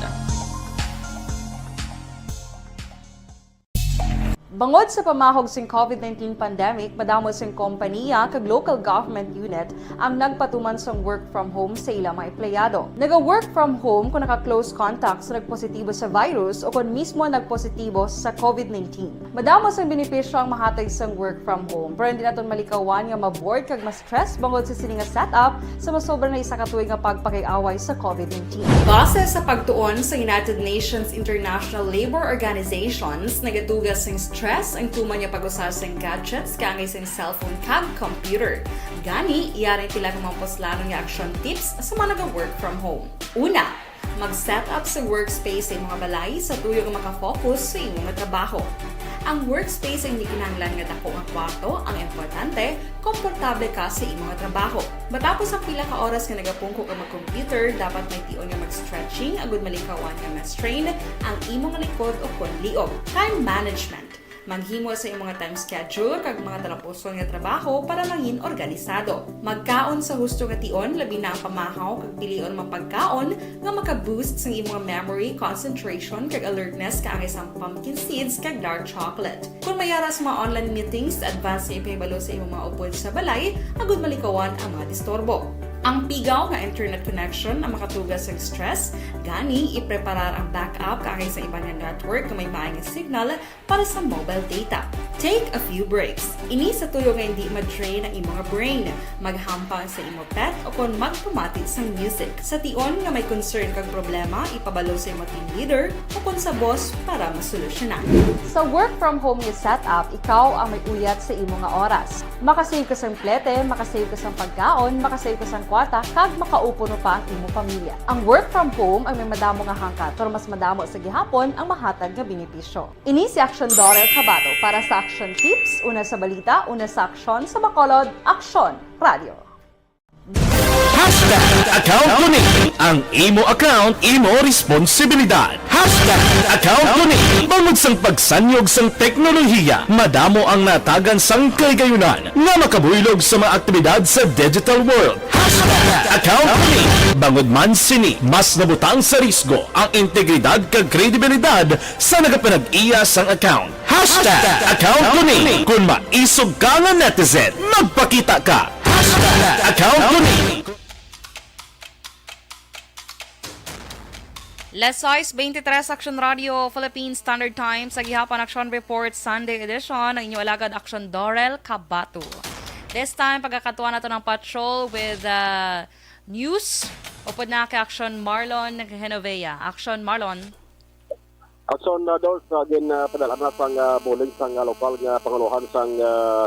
Bangod sa pamahog sing COVID-19 pandemic, madamo sing kompanya kag local government unit ang nagpatuman sang work from home sa ilang mga empleyado. Naga-work from home kung naka-close contact sa nagpositibo sa virus o kung mismo nagpositibo sa COVID-19. Madamo sang benepisyo ang mahatag sang work from home, pero hindi naton malikawan nga ma-bored kag ma-stress bangod sa sini nga setup sa masobra na isa ka tuig nga pagpakiaway sa COVID-19. Base sa pagtuon sa United Nations International Labor Organizations, nagatugas sing stress ang tuman niya pag-usar sa gadgets kangay sa cellphone kag computer. Gani, iyari tila ng mga poslano nga action tips sa mga nag-work from home. Una, mag-set up sa workspace sa mga balay sa tuyo nga makafocus sa imong trabaho. Ang workspace ay hindi kinahanglan nga dako nga kwarto, ang importante, komportable ka sa imong trabaho. Matapos ang pila ka oras nga nagapungko ka mag-computer, dapat may tion nga mag-stretching agud malikawan nga ma-strain ang imong likod o kon liog. Time management. Maghimo sa imong time schedule kag mga talapuson nga trabaho para mangin organisado. Magkaon sa husto nga tion, labi na ang pamahaw kag pilion mapagkaon nga maka-boost sa imong memory, concentration kag alertness kaangay sa pumpkin seeds kag dark chocolate. Kung mayara sa mga online meetings, advance sa ipahibalo sa imong mga upod sa balay, agud malikawan ang mga disturbo. Ang pigaw nga internet connection ang makatugas sa stress, gani ipreparar ang backup kaangay sa ibang nga network na may maayong signal para sa mobile data. Take a few breaks. Ini sa tuyo nga hindi ma-drain ang imong brain, maghampang sa imong pet o kung magpamati sa music. Sa tion nga may concern kag problema, ipabalo sa imong team leader o kung sa boss para masolusyonan. Sa work from home nga setup, ikaw ang may uyat sa imong nga oras. Makasave ka sang plete, makasave ka sang pagkaon, makasave ka sang kwarta, kag makaupo no pa ang imong pamilya. Ang work from home ay may madamo nga hangkat, pero mas madamo sa gihapon ang mahatag nga benepisyo. Ini si Action Dorel Cabato para sa Action Tips, una sa balita, una sa aksyon sa Bacolod, Aksyon Radio. Account ko ni ang imo account, imo responsibilidad. Account ko ni bangod sang pagsanyog sang teknolohiya, madamo ang natagan sang kaygayunan nga makabuylog sa mga aktibidad sa digital world. Account ko ni bangod man sini mas nabutang sa risgo ang integridad kag kredibilidad sa nagapanag-iya sang account. Account ko ni kung maisog ka nga netizen, magpakita ka. Account ko ni. Lesize 23 Action Radio, Philippine Standard Time, sa Gihapon Action Report Sunday edition, ang inyong alagad Action Dorel Cabato. This time, pagkakatuwa nato ng patrol with news. Upod na kay Action Marlon Genovea. Action Marlon. Action Dors, again, padalaan na sang buling sang lokal nga panguluhan sang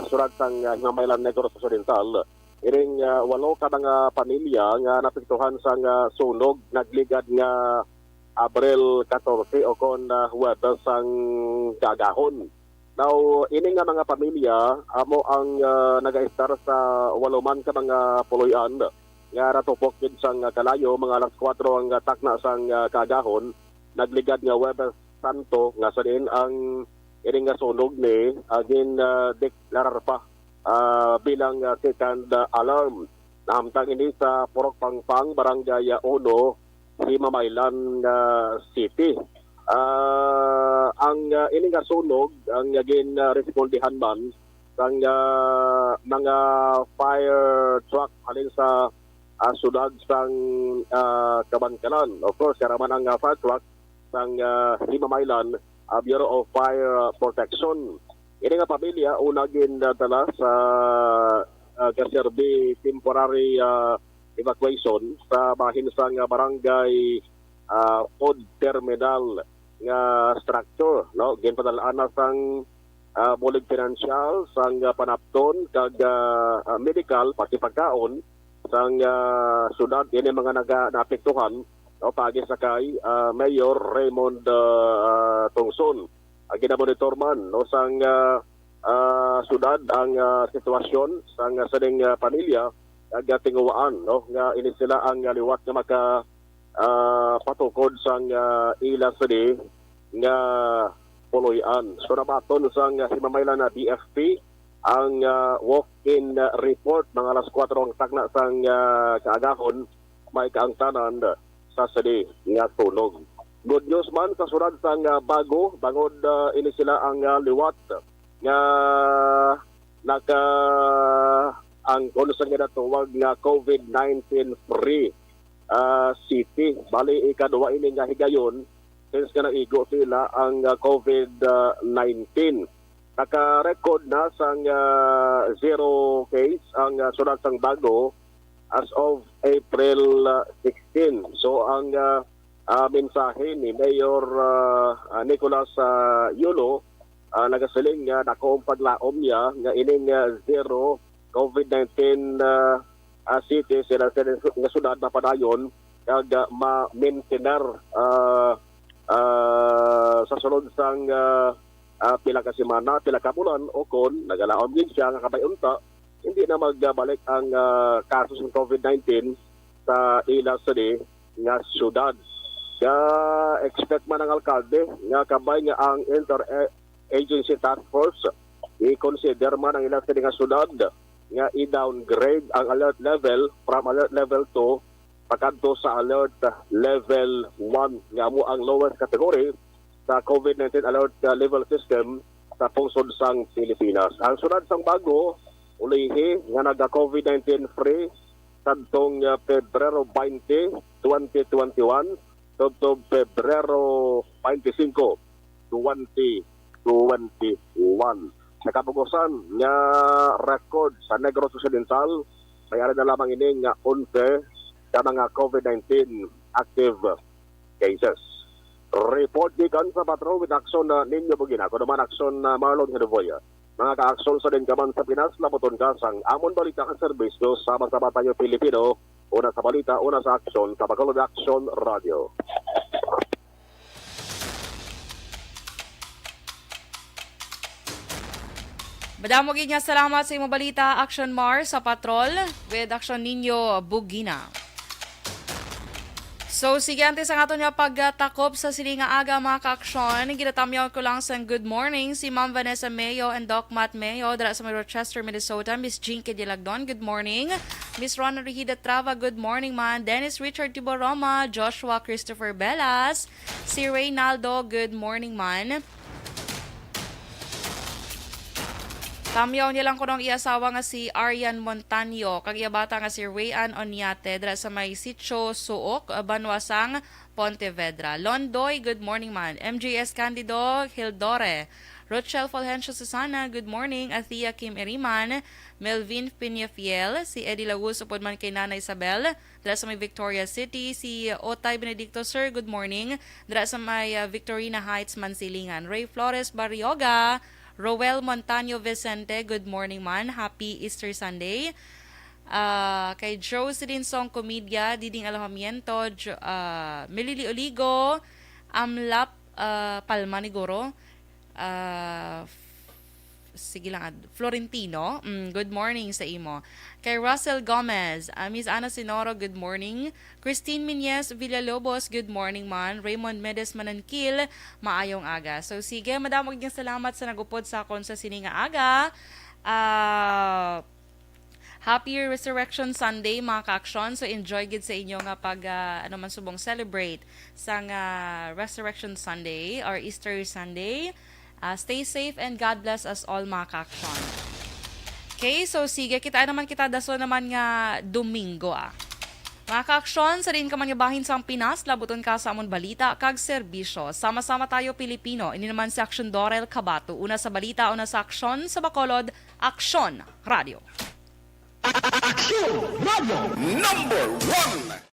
surat sang Himamaylan Negros Occidental. Iring 8 kadang pamilya nga napiktuhan sang sunog, nagligad nga Abril 14 o kon Huwebes sang gagahon. Now, ini nga mga pamilya, amo ang nag-estar sa 8 man ka mga puloyan nga ratupok din sang kalayo, mga alas 4 ang takna sang kagahon, nagligad nga Huwebes Santo, nga sa din ang ini nga sunog ni agin deklarar pa bilang second alarm. Nahamtang ini sa Purok Pangpang, Barangay 1, Himamaylan City. Ang ini nga sunog ang agin respondihan man ang mga fire truck halin sa sudad sang Kabangkalan. Of course, karaman ang fire truck sang Himamaylan Bureau of Fire Protection. Ini nga pamilya unagin dala sa kaserbi temporary evacuation sa bahin sang barangay food terminal nga structure, no? Ginpadalaan na sang bulig financial sang panapton kag medical pati pagkaon sang syudad. Ini mga naapektuhan o pagi sakay Mayor Raymond Tongson. Ginamonitor man no sang syudad ang sitwasyon sang sading pamilya ag tinguwaan no nga ini sila ang liwat nga maka patukod sang ila sadi nga puluyan. So nabaton sang Himamaylan na BFP ang walk-in report mga alas 4 ang tagna sang kaagahon may kaangtanan sa sadi nga tunog. Good news man sa surad sang bago bangod ini sila ang liwat nga naka ang konusang nga natuwag nga COVID-19 free city. Bali ikaduwa ini nga higayon since ka naigo sila ang COVID-19. Naka-record na sang zero case ang sulat sang bago as of April 16. So ang mensahe ni Mayor Nicolas Yulo nagasiling nga nakoong paglaom niya nga ining zero COVID-19 city sila nga sunod na padayon kag ma-maintainer sa sunod sang pila ka semana, pila ka bulan o kon nagalaom din siya nga kabayunta hindi na magbalik ang kaso ng COVID-19 sa ila sadi nga syudad. Expect man ang alkalde nga kabay nga ang interagency task force i-consider man ang ilang nga syudad nga i-downgrade ang alert level from alert level 2 pagkanto sa alert level 1 nga mo ang lowest category sa COVID-19 alert level system sa pungsod sang Pilipinas. Ang sunod sang bago ulihi nga naga-COVID-19 free kadtong Pebrero 20, 2021 to Pebrero 25, 2021. Nakapugusan nga record sa Negros Occidental, mayroon na lamang ini nga 11 sa mga COVID-19 active cases. Report gikan sa Patrol with Action na ninyo bugina. Kung naman Action na Marlon Hidevoya. Mga ka-aksyon sa din kaman sa Pinas, labuton ka sang amon balita ang serbisyo sama-sama tayo Pilipino. Una sa balita, una sa aksyon sa Bacolod Action Radio. Madamo gid nga salamat sa imong balita Action Mar sa Patrol with Action Ninyo Bugina. So, sige antes ang ato niya pagtakop sa silinga aga mga ka-aksyon. Ginatamyaw ko lang sa good morning si Ma'am Vanessa Mayo and Doc Matt Mayo dara sa Rochester, Minnesota. Miss Jinky Dilagdon, good morning. Miss Rona Rigida Trava, good morning man. Dennis Richard Tiboroma, Joshua Christopher Belas, si Reynaldo, good morning man. Tamyaw niya lang ko nung iasawa nga si Arian Montaño, kag bata nga si Rayan Onyate, dra sa may Sitio Suok, Banwasang, Pontevedra. Londoy, good morning man. MJS Candido, Hildore. Rochelle Fulgencio Susana, good morning. Athea Kim Eriman, Melvin Piñafiel, si Eddie Lagos, upod man kay Nana Isabel, dra sa may Victoria City. Si Otay Benedicto, sir, good morning. Dra sa may Victorina Heights, Mansilingan. Ray Flores Barrioga, Roel Montaño Vicente, good morning man. Happy Easter Sunday. Kay Jocelyn Song Comedia, Diding Alojamiento, Melili Oligo, Amlap Palma Nigoro, sige lang, Florentino, good morning sa imo. Kay Russell Gomez, Miss Ana Sinoro, good morning. Christine Minyes Villalobos, good morning man. Raymond Medes Manankil, maayong aga. So sige, madamog niyang salamat sa nagupod sa akon sa sininga aga. Happy Resurrection Sunday mga ka-aksyon. So enjoy gid sa inyo nga pag ano man subong celebrate sa Resurrection Sunday or Easter Sunday. Stay safe and God bless us all mga ka-aksyon. Okay, so sige, kita naman kita daso naman nga Domingo Mga ka-aksyon, sa rin ka man nga bahin sa Pinas, labuton ka sa amon balita kag serbisyo. Sama-sama tayo Pilipino. Ini naman si Aksyon Dorel Cabato. Una sa balita, una sa aksyon sa Bacolod, Aksyon Radio. Aksyon Radio #1.